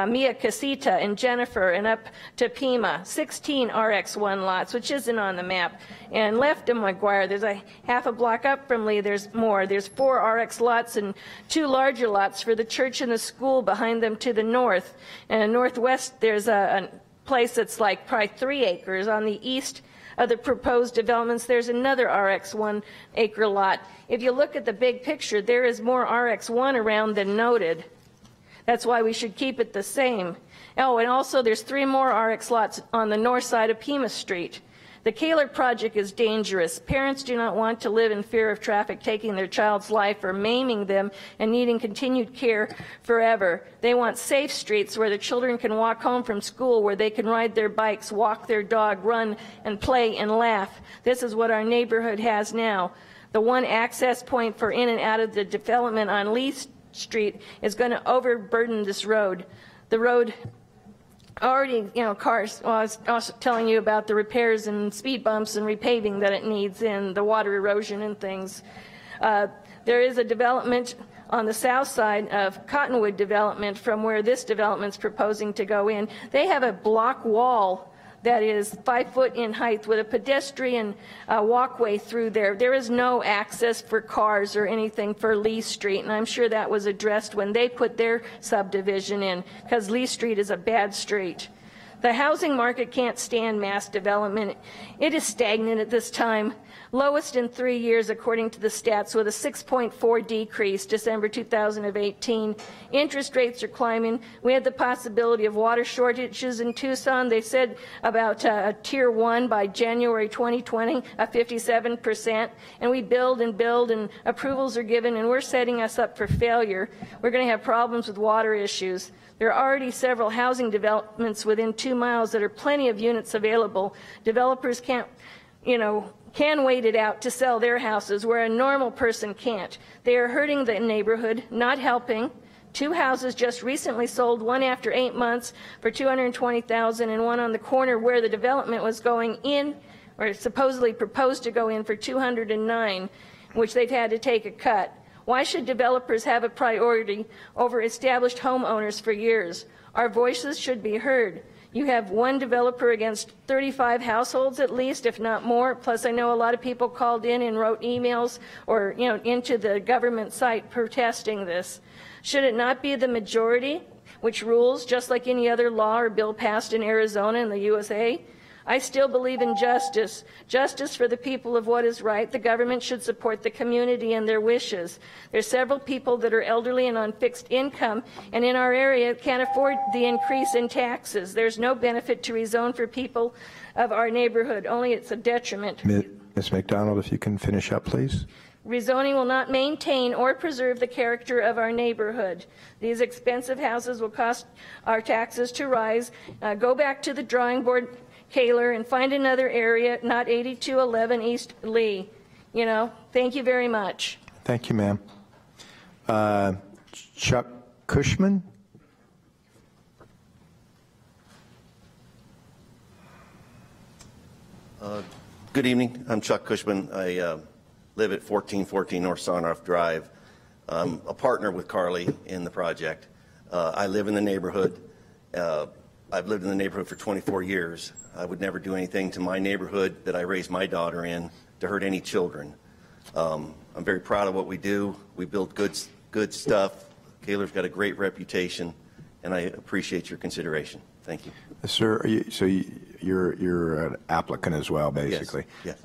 Mia Casita and Jennifer and up to Pima, 16 RX1 lots, which isn't on the map. And left of McGuire, there's a half a block up from Lee, there's more. There's 4 RX lots and 2 larger lots for the church and the school behind them to the north. And northwest, there's a place that's like probably 3 acres. On the east of the proposed developments, there's another RX1 acre lot. If you look at the big picture, there is more RX1 around than noted. That's why we should keep it the same. Oh, and also there's 3 more RX lots on the north side of Pima Street. The CAYLOR project is dangerous. Parents do not want to live in fear of traffic taking their child's life or maiming them and needing continued care forever. They want safe streets where the children can walk home from school, where they can ride their bikes, walk their dog, run and play and laugh. This is what our neighborhood has now. The one access point for in and out of the development on Lee Street is going to overburden this road. The road already, cars, well, I was also telling you about the repairs and speed bumps and repaving that it needs and the water erosion and things. There is a development on the south side of Cottonwood Development from where this development's proposing to go in. They have a block wall that is 5 foot in height with a pedestrian walkway through there. There is no access for cars or anything for Lee Street, and I'm sure that was addressed when they put their subdivision in, because Lee Street is a bad street. The housing market can't stand mass development. It is stagnant at this time. Lowest in 3 years, according to the stats, with a 6.4 decrease, December 2018. Interest rates are climbing. We had the possibility of water shortages in Tucson. They said about Tier 1 by January 2020, 57%. And we build and approvals are given, and we're setting us up for failure. We're going to have problems with water issues. There are already several housing developments within 2 miles that are plenty of units available. Developers can't, can wait it out to sell their houses where a normal person can't. They are hurting the neighborhood, not helping. 2 houses just recently sold, one after 8 months for $220,000 and one on the corner where the development was going in, or supposedly proposed to go in, for $209,000, which they've had to take a cut. Why should developers have a priority over established homeowners for years? Our voices should be heard. You have one developer against 35 households at least, if not more. Plus, I know a lot of people called in and wrote emails or, into the government site protesting this. Should it not be the majority which rules, just like any other law or bill passed in Arizona and the USA? I still believe in justice. Justice for the people of what is right. The government should support the community and their wishes. There's several people that are elderly and on fixed income, and in our area can't afford the increase in taxes. There's no benefit to rezone for people of our neighborhood. Only it's a detriment. Ms. McDonald, if you can finish up, please. Rezoning will not maintain or preserve the character of our neighborhood. These expensive houses will cause our taxes to rise. Go back to the drawing board, CAYLOR, and find another area, not 8211 East Lee. Thank you very much. Thank you, ma'am. Chuck Cushman? Good evening. I'm Chuck Cushman. I live at 1414 North Sarnoff Drive. I'm a partner with Carly in the project. I live in the neighborhood. I've lived in the neighborhood for 24 years. I would never do anything to my neighborhood that I raised my daughter in to hurt any children. I'm very proud of what we do. We build good stuff. CAYLOR's got a great reputation, and I appreciate your consideration. Thank you. Sir, you're an applicant as well, basically. Yes.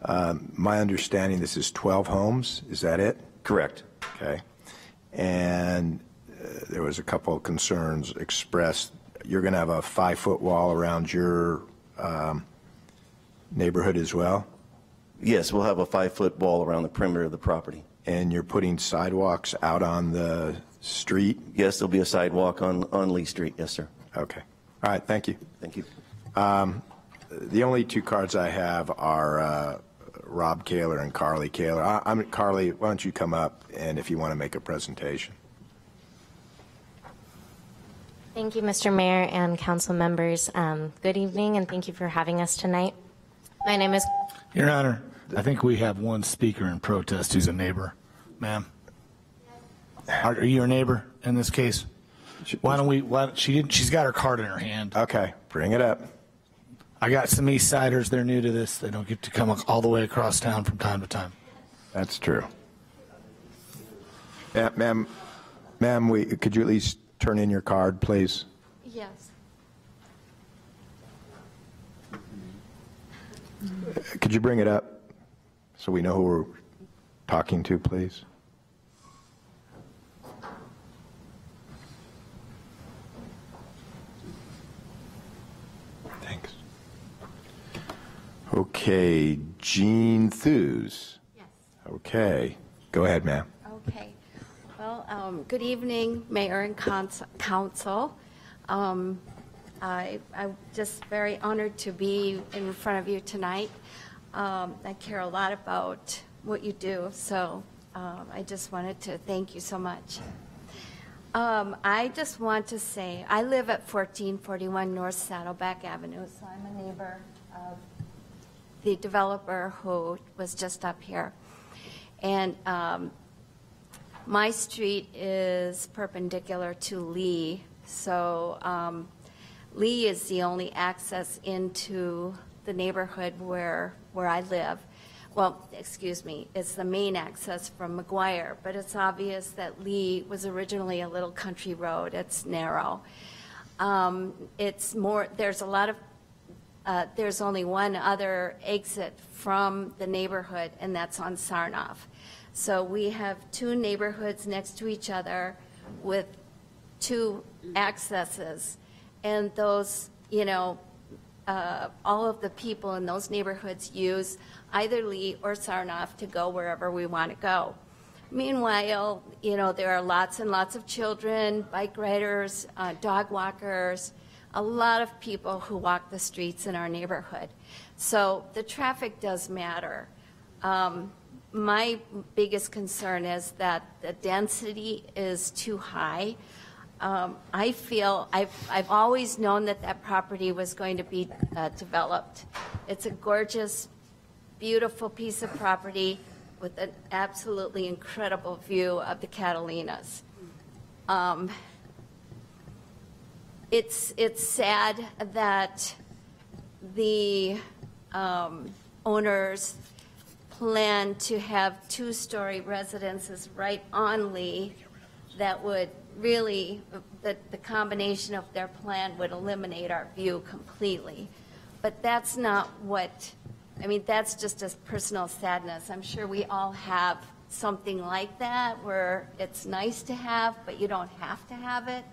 My understanding, this is 12 homes. Is that it? Correct. Okay. And there was a couple of concerns expressed. You're going to have a 5-foot wall around your neighborhood as well? Yes, we'll have a 5-foot wall around the perimeter of the property. And you're putting sidewalks out on the street? Yes, there'll be a sidewalk on Lee Street. Yes, sir. Okay. All right. Thank you. Thank you. The only 2 cards I have are Rob Kaylor and Carly Kaylor. Carly, why don't you come up, and if you want to make a presentation. Thank you, Mr. Mayor and council members. Good evening, and thank you for having us tonight. My name is... Your Honor, I think we have one speaker in protest who's a neighbor. Ma'am, are you a neighbor in this case? Why don't we, she's got her card in her hand. Okay, bring it up. I got some East Siders, they're new to this. They don't get to come all the way across town from time to time. That's true. Yeah, ma'am, could you at least turn in your card, please? Yes. Could you bring it up so we know who we're talking to, please? Thanks. Okay, Jean Thews. Yes. Okay, go ahead, ma'am. Okay. Well, good evening, Mayor and Council. I'm just very honored to be in front of you tonight. I care a lot about what you do, so I just wanted to thank you so much. I just want to say, I live at 1441 North Saddleback Avenue, so I'm a neighbor of the developer who was just up here. And my street is perpendicular to Lee, so Lee is the only access into the neighborhood where I live. Well, excuse me, it's the main access from McGuire, but it's obvious that Lee was originally a little country road. It's narrow. It's more, there's a lot of, there's only one other exit from the neighborhood, and that's on Sarnoff. So we have two neighborhoods next to each other with two accesses, and those, you know, all of the people in those neighborhoods use either Lee or Sarnoff to go wherever we want to go. Meanwhile, you know, there are lots and lots of children, bike riders, dog walkers, a lot of people who walk the streets in our neighborhood. So the traffic does matter. My biggest concern is that the density is too high. I feel, I've always known that that property was going to be developed. It's a gorgeous, beautiful piece of property with an absolutely incredible view of the Catalinas. It's sad that the owners plan to have two-story residences right on Lee that would really, the combination of their plan would eliminate our view completely. But that's not what, I mean, that's just a personal sadness. I'm sure we all have something like that where it's nice to have, but you don't have to have it.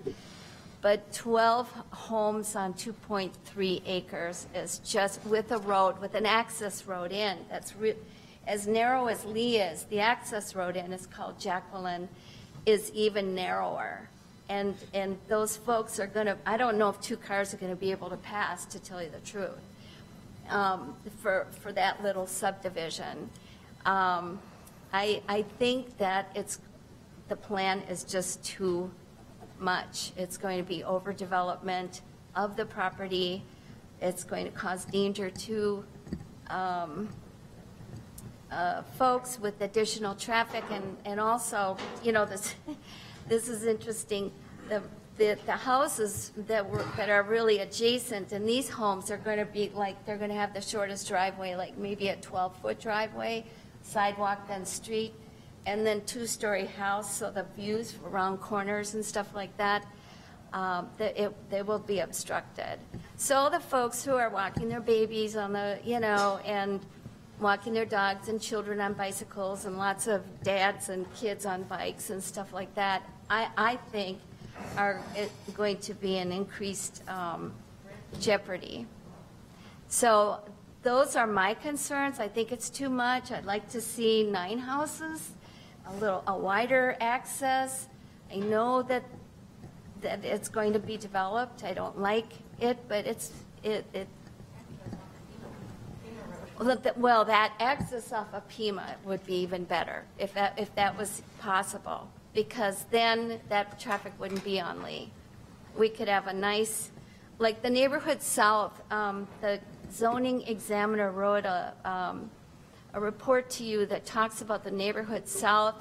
But 12 homes on 2.3 acres is just with a road, with an access road in, that's as narrow as Lee is. The access road in is called Jacqueline, is even narrower. And those folks are gonna, I don't know if two cars are gonna be able to pass, to tell you the truth, for that little subdivision. I think that the plan is just too much. It's going to be overdevelopment of the property. It's going to cause danger to folks with additional traffic, and also, you know, this is interesting. The houses that are really adjacent, and these homes are going to be like, they're going to have the shortest driveway, like maybe a 12-foot driveway, sidewalk, then street, and then two-story house, so the views around corners and stuff like that, they will be obstructed. So the folks who are walking their babies on the, you know, and walking their dogs and children on bicycles, and lots of dads and kids on bikes and stuff like that, I think are going to be an increased jeopardy. So those are my concerns. I think it's too much. I'd like to see 9 houses, a wider access. I know that it's going to be developed. I don't like it, but Well, that access off of Pima would be even better if that was possible, because then that traffic wouldn't be on Lee. We could have a nice, like the neighborhood south, the zoning examiner wrote a report to you that talks about the neighborhood south.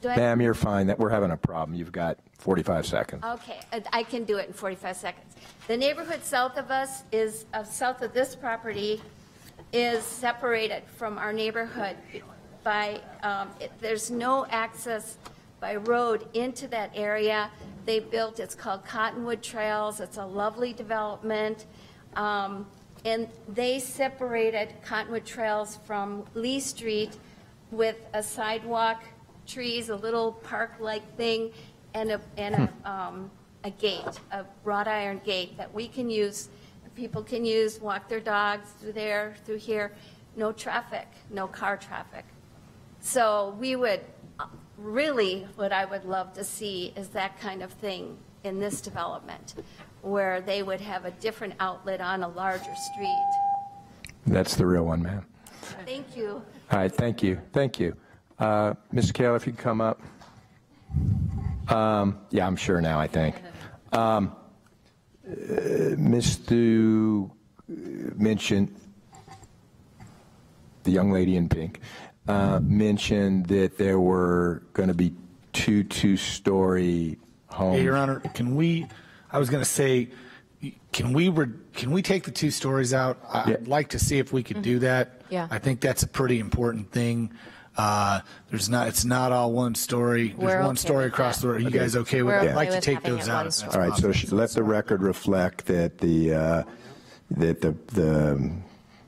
Ma'am, you're fine. That we're having a problem. You've got 45 seconds. Okay, I can do it in 45 seconds. The neighborhood south of us is, south of this property, is separated from our neighborhood by, there's no access by road into that area. They built, it's called Cottonwood Trails. It's a lovely development. And they separated Cottonwood Trails from Lee Street with a sidewalk, trees, a little park-like thing, and a gate, a wrought iron gate that we can use, people can use, walk their dogs through there, through here, no traffic, no car traffic. So we would really, what I would love to see is that kind of thing in this development, where they would have a different outlet on a larger street. That's the real one, ma'am. Thank you. All right, thank you. Thank you. Mr. Kaler, if you could come up. Yeah, I'm sure now, I think. Ms. Thu mentioned, the young lady in pink, mentioned that there were going to be two-story homes. Hey, Your Honor, I was going to say, can we take the 2 stories out? I'd like to see if we could do that. Yeah. I think that's a pretty important thing. It's not all one story. There's one story across the road. Are you guys okay with that? I'd like to take those out. All right, so let the record reflect that the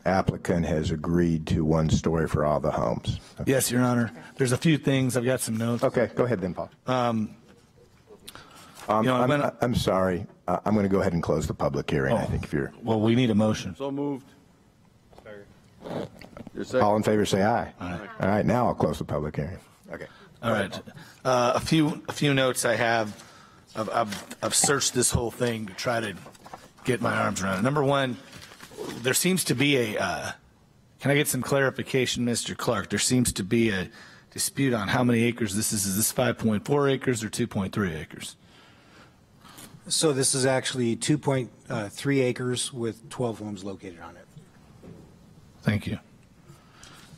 applicant has agreed to 1 story for all the homes. Okay. Yes, Your Honor. There's a few things. I've got some notes. Okay, go ahead then, Paul. I'm sorry. I'm going to go ahead and close the public hearing. I think if you're. Well, we need a motion. So moved. All in favor, say aye. Aye. All right, now I'll close the public hearing. Okay. All right. A few notes I have. I've searched this whole thing to try to get my arms around it. Number one, there seems to be a. Can I get some clarification, Mr. Clark? There seems to be a dispute on how many acres this is. Is this 5.4 acres or 2.3 acres? So this is actually 2.3 acres with 12 homes located on it. Thank you.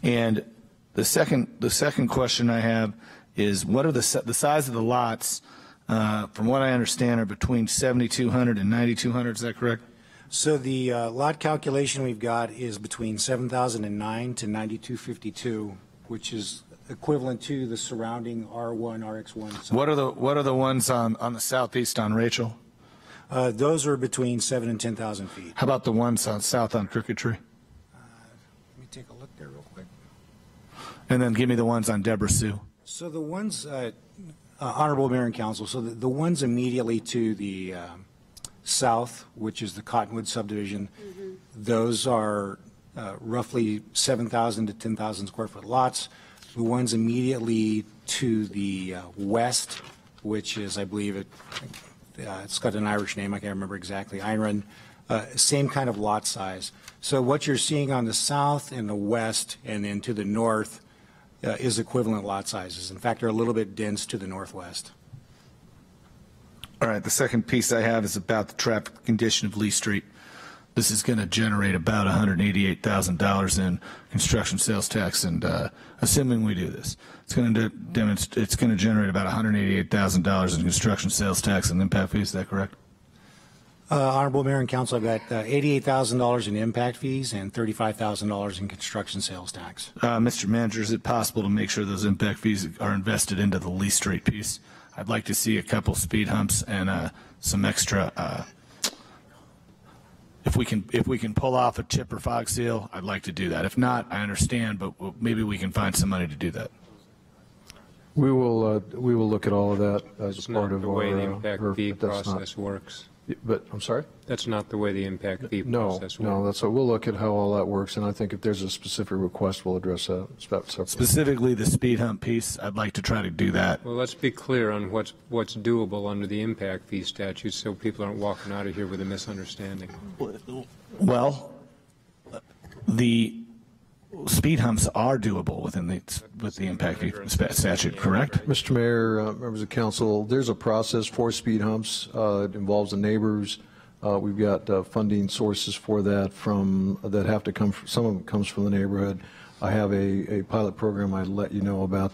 And the second question I have is, what are the size of the lots? From what I understand, are between 7,200 and 9,200. Is that correct? So the lot calculation we've got is between 7,009 to 9,252, which is equivalent to the surrounding R1, RX1. What are the ones on the southeast on Rachel? Those are between 7,000 and 10,000 feet. How about the ones south on Crooked Tree? Let me take a look there real quick. And then give me the ones on Deborah Sue. So the ones, Honorable Mayor and Council, so the ones immediately to the south, which is the Cottonwood subdivision, those are roughly 7,000 to 10,000 square foot lots. The ones immediately to the west, which is, I believe, it's got an Irish name, I can't remember exactly, Einrun, same kind of lot size. So what you're seeing on the south and the west and then to the north is equivalent lot sizes. In fact, they're a little bit dense to the northwest. All right, the second piece I have is about the traffic condition of Lee Street. This is going to generate about $188,000 in construction sales tax, and assuming we do this, it's going to generate about $188,000 in construction sales tax and impact fees. Is that correct? Honorable Mayor and Council, I've got $88,000 in impact fees and $35,000 in construction sales tax. Mr. Manager, is it possible to make sure those impact fees are invested into the Lee Street piece? I'd like to see a couple speed humps and some extra. If we can pull off a chip or fog seal, I'd like to do that. If not, I understand, but maybe we can find some money to do that. We will look at all of that as part of the way our, the impact fee process works. But I'm sorry? That's not the way the impact fee process works. No, that's what we'll look at how all that works, and I think if there's a specific request, we'll address that. Specifically, the speed hump piece, I'd like to try to do that. Well, let's be clear on what's doable under the impact fee statute, so people aren't walking out of here with a misunderstanding. Well, The speed humps are doable with the impact fee statute, correct? Mr. Mayor, members of council, there's a process for speed humps. It involves the neighbors. We've got funding sources for that that have to come from, some of it comes from the neighborhood. I have a pilot program I'd let you know about.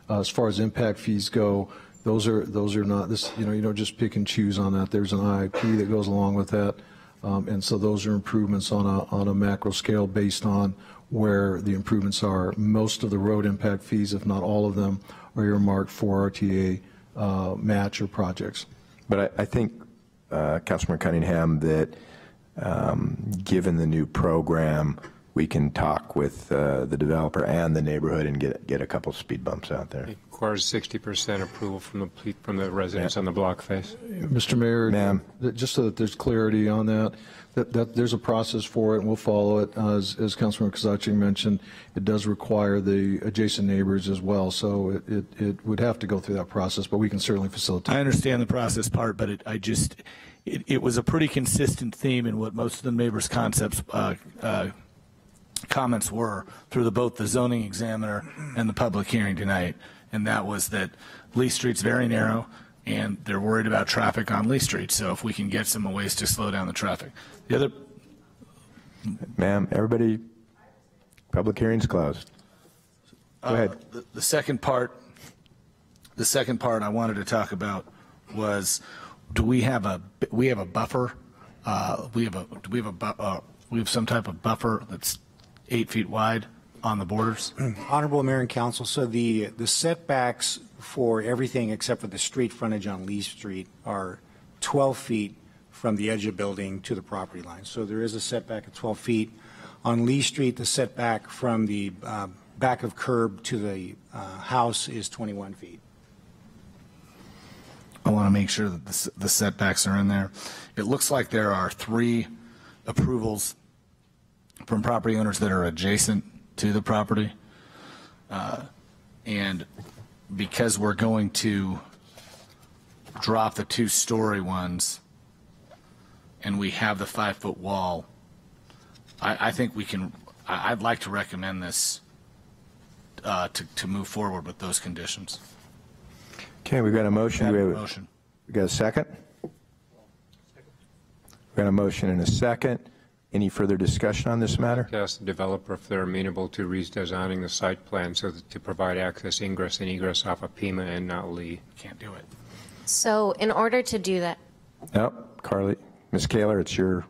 As far as impact fees go, those are not this, you don't just pick and choose on that. There's an IIP that goes along with that. And so those are improvements on a macro scale based on where the improvements are. Most of the road impact fees, if not all of them, are earmarked for RTA match or projects. But I think, Councilman Cunningham, that given the new program, we can talk with the developer and the neighborhood and get a couple speed bumps out there. It requires 60% approval from the residents on the block face. Mr. Mayor, just so that there's clarity on that there's a process for it, and we'll follow it. As Councilman Kozaczek mentioned, it does require the adjacent neighbors as well, so it would have to go through that process, but we can certainly facilitate. I understand the process part, but it was a pretty consistent theme in what most of the neighbors' comments were through both the zoning examiner and the public hearing tonight, and that was that Lee Street's very narrow, and they're worried about traffic on Lee Street. So if we can get some ways to slow down the traffic. The other, ma'am, everybody, public hearing's closed. Go ahead. The second part I wanted to talk about was, do we have a buffer? We have some type of buffer that's 8 feet wide on the borders? Honorable Mayor and Council, so the setbacks for everything except for the street frontage on Lee Street are 12 feet from the edge of building to the property line. So there is a setback of 12 feet. On Lee Street, the setback from the back of curb to the house is 21 feet. I want to make sure that the setbacks are in there. It looks like there are 3 approvals from property owners that are adjacent to the property. And because we're going to drop the 2-story ones and we have the 5-foot wall, I think we can, I'd like to recommend this to move forward with those conditions. Okay, we've got a motion. We got a second? We've got a motion and a second. Any further discussion on this matter? Ask the developer if they're amenable to redesigning the site plan so that to provide access, ingress, and egress off of Pima and not Lee. Can't do it. So in order to do that. Nope, Carly. Ms. Kaylor, it's your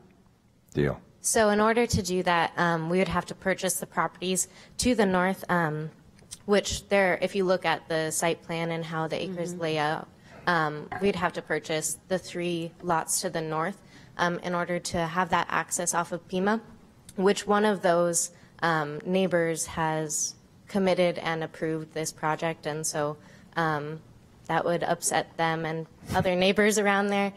deal. So in order to do that, we would have to purchase the properties to the north, which there, if you look at the site plan and how the acres lay out, we'd have to purchase the 3 lots to the north. In order to have that access off of Pima, which one of those neighbors has committed and approved this project, and so that would upset them and other neighbors around there.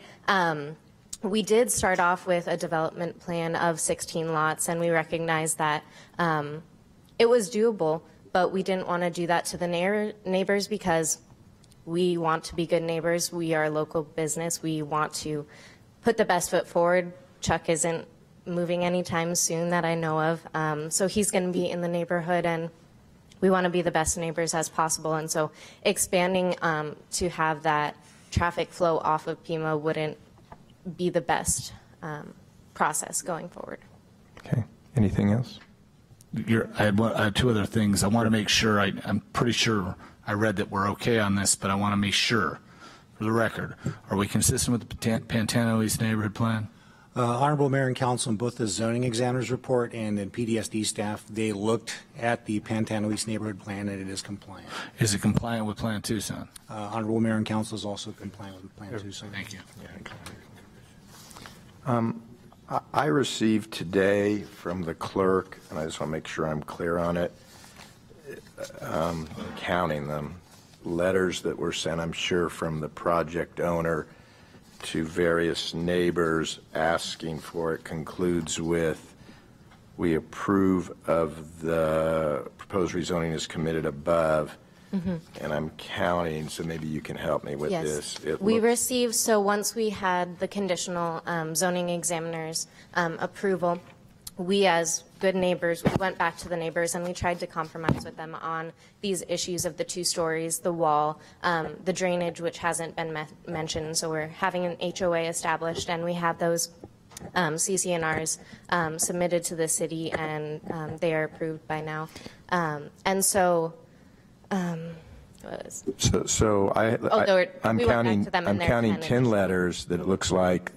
We did start off with a development plan of 16 lots, and we recognized that it was doable, but we didn't want to do that to the neighbors because we want to be good neighbors. We are a local business. We want to put the best foot forward. Chuck isn't moving anytime soon that I know of, so he's going to be in the neighborhood, and we want to be the best neighbors as possible. And so expanding to have that traffic flow off of Pima wouldn't be the best process going forward. Okay. Anything else? I had 2 other things. I want to make sure, I'm pretty sure I read that we're okay on this, but I want to make sure. For the record, are we consistent with the Pantano East neighborhood plan? Honorable Mayor and Council, in both the zoning examiner's report and the PDSD staff, they looked at the Pantano East neighborhood plan and it is compliant. Is it compliant with Plan Tucson? Honorable Mayor and Council is also compliant with Plan Tucson. Thank you. I received today from the clerk, and I just want to make sure I'm clear on it, counting them, letters that were sent, I'm sure, from the project owner to various neighbors asking for it, concludes with, we approve of the proposed rezoning as committed above. And I'm counting, so maybe you can help me with this. We received, so once we had the conditional zoning examiner's approval, we as good neighbors, we went back to the neighbors and we tried to compromise with them on these issues of the 2 stories, the wall, the drainage, which hasn't been mentioned. So we're having an HOA established, and we have those CCNRs submitted to the city, and they are approved by now. And so, I'm counting 10 letters that it looks like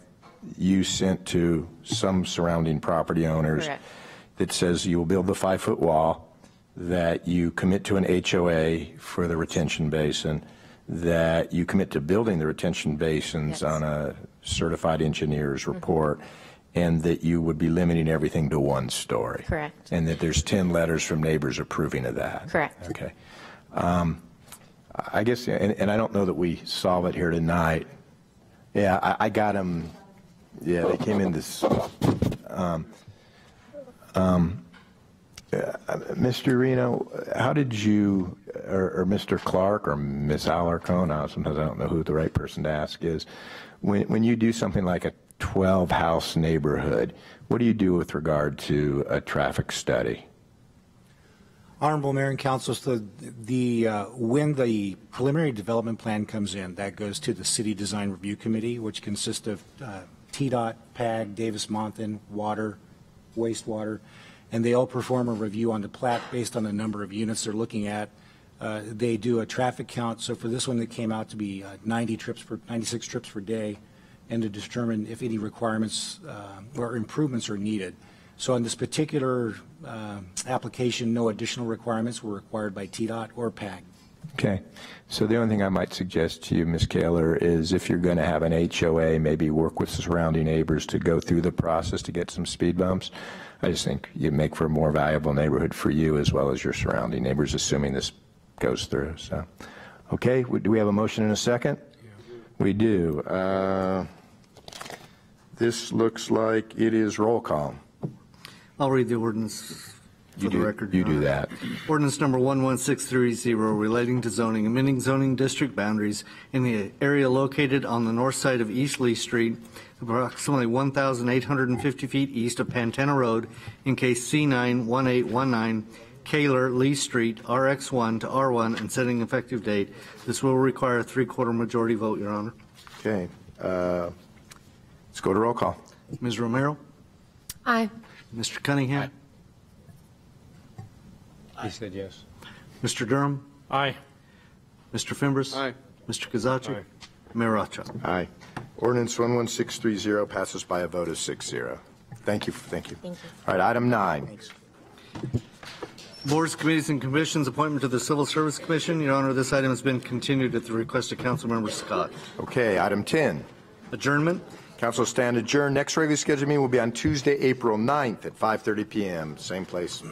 you sent to some surrounding property owners. Correct. That says you will build the 5-foot wall, that you commit to an HOA for the retention basin, that you commit to building the retention basins on a certified engineer's report, and that you would be limiting everything to 1 story. Correct. And that there's 10 letters from neighbors approving of that. Correct. Okay. I guess, and I don't know that we solve it here tonight. Yeah, I got them. Yeah, they came in this. Mr. Reno, how did you, or Mr. Clark or Ms. Alarcon, sometimes I don't know who the right person to ask is, when you do something like a 12-house neighborhood, what do you do with regard to a traffic study? Honorable Mayor and Council, so when the preliminary development plan comes in, that goes to the City Design Review Committee, which consists of TDOT, PAG, Davis-Monthan, water, wastewater, and they all perform a review on the plat based on the number of units they're looking at. They do a traffic count. So for this one, that came out to be 96 trips per day, and to determine if any requirements or improvements are needed. So on this particular application, no additional requirements were required by TDOT or PAG. Okay. So the only thing I might suggest to you, Ms. Kaylor, is if you're going to have an HOA, maybe work with the surrounding neighbors to go through the process to get some speed bumps. I just think you make for a more valuable neighborhood for you as well as your surrounding neighbors, assuming this goes through. So, okay. Do we have a motion in a second? Yeah. We do. This looks like it is roll call. I'll read the ordinance. For the record, you do that. Ordinance number 11630 relating to zoning, amending zoning district boundaries in the area located on the north side of East Lee Street, approximately 1,850 feet east of Pantana Road, in case C91819, CAYLOR, Lee Street, RX1 to R1, and setting effective date. This will require a 3/4 majority vote, Your Honor. Okay. Let's go to roll call. Ms. Romero? Aye. Mr. Cunningham? He said yes. Mr. Durham? Aye. Mr. Fimbres? Aye. Mr. Kazachi? Aye. Mayor Rothschild? Aye. Ordinance 11630 passes by a vote of 6-0. Thank you. Thank you. Thank you. All right, item 9. Thanks. Boards, committees, and commissions, appointment to the Civil Service Commission. Your Honor, this item has been continued at the request of Councilmember Scott. Okay, item 10. Adjournment. Council stand adjourned. Next regularly scheduled meeting will be on Tuesday, April 9th at 5:30 p.m. Same place.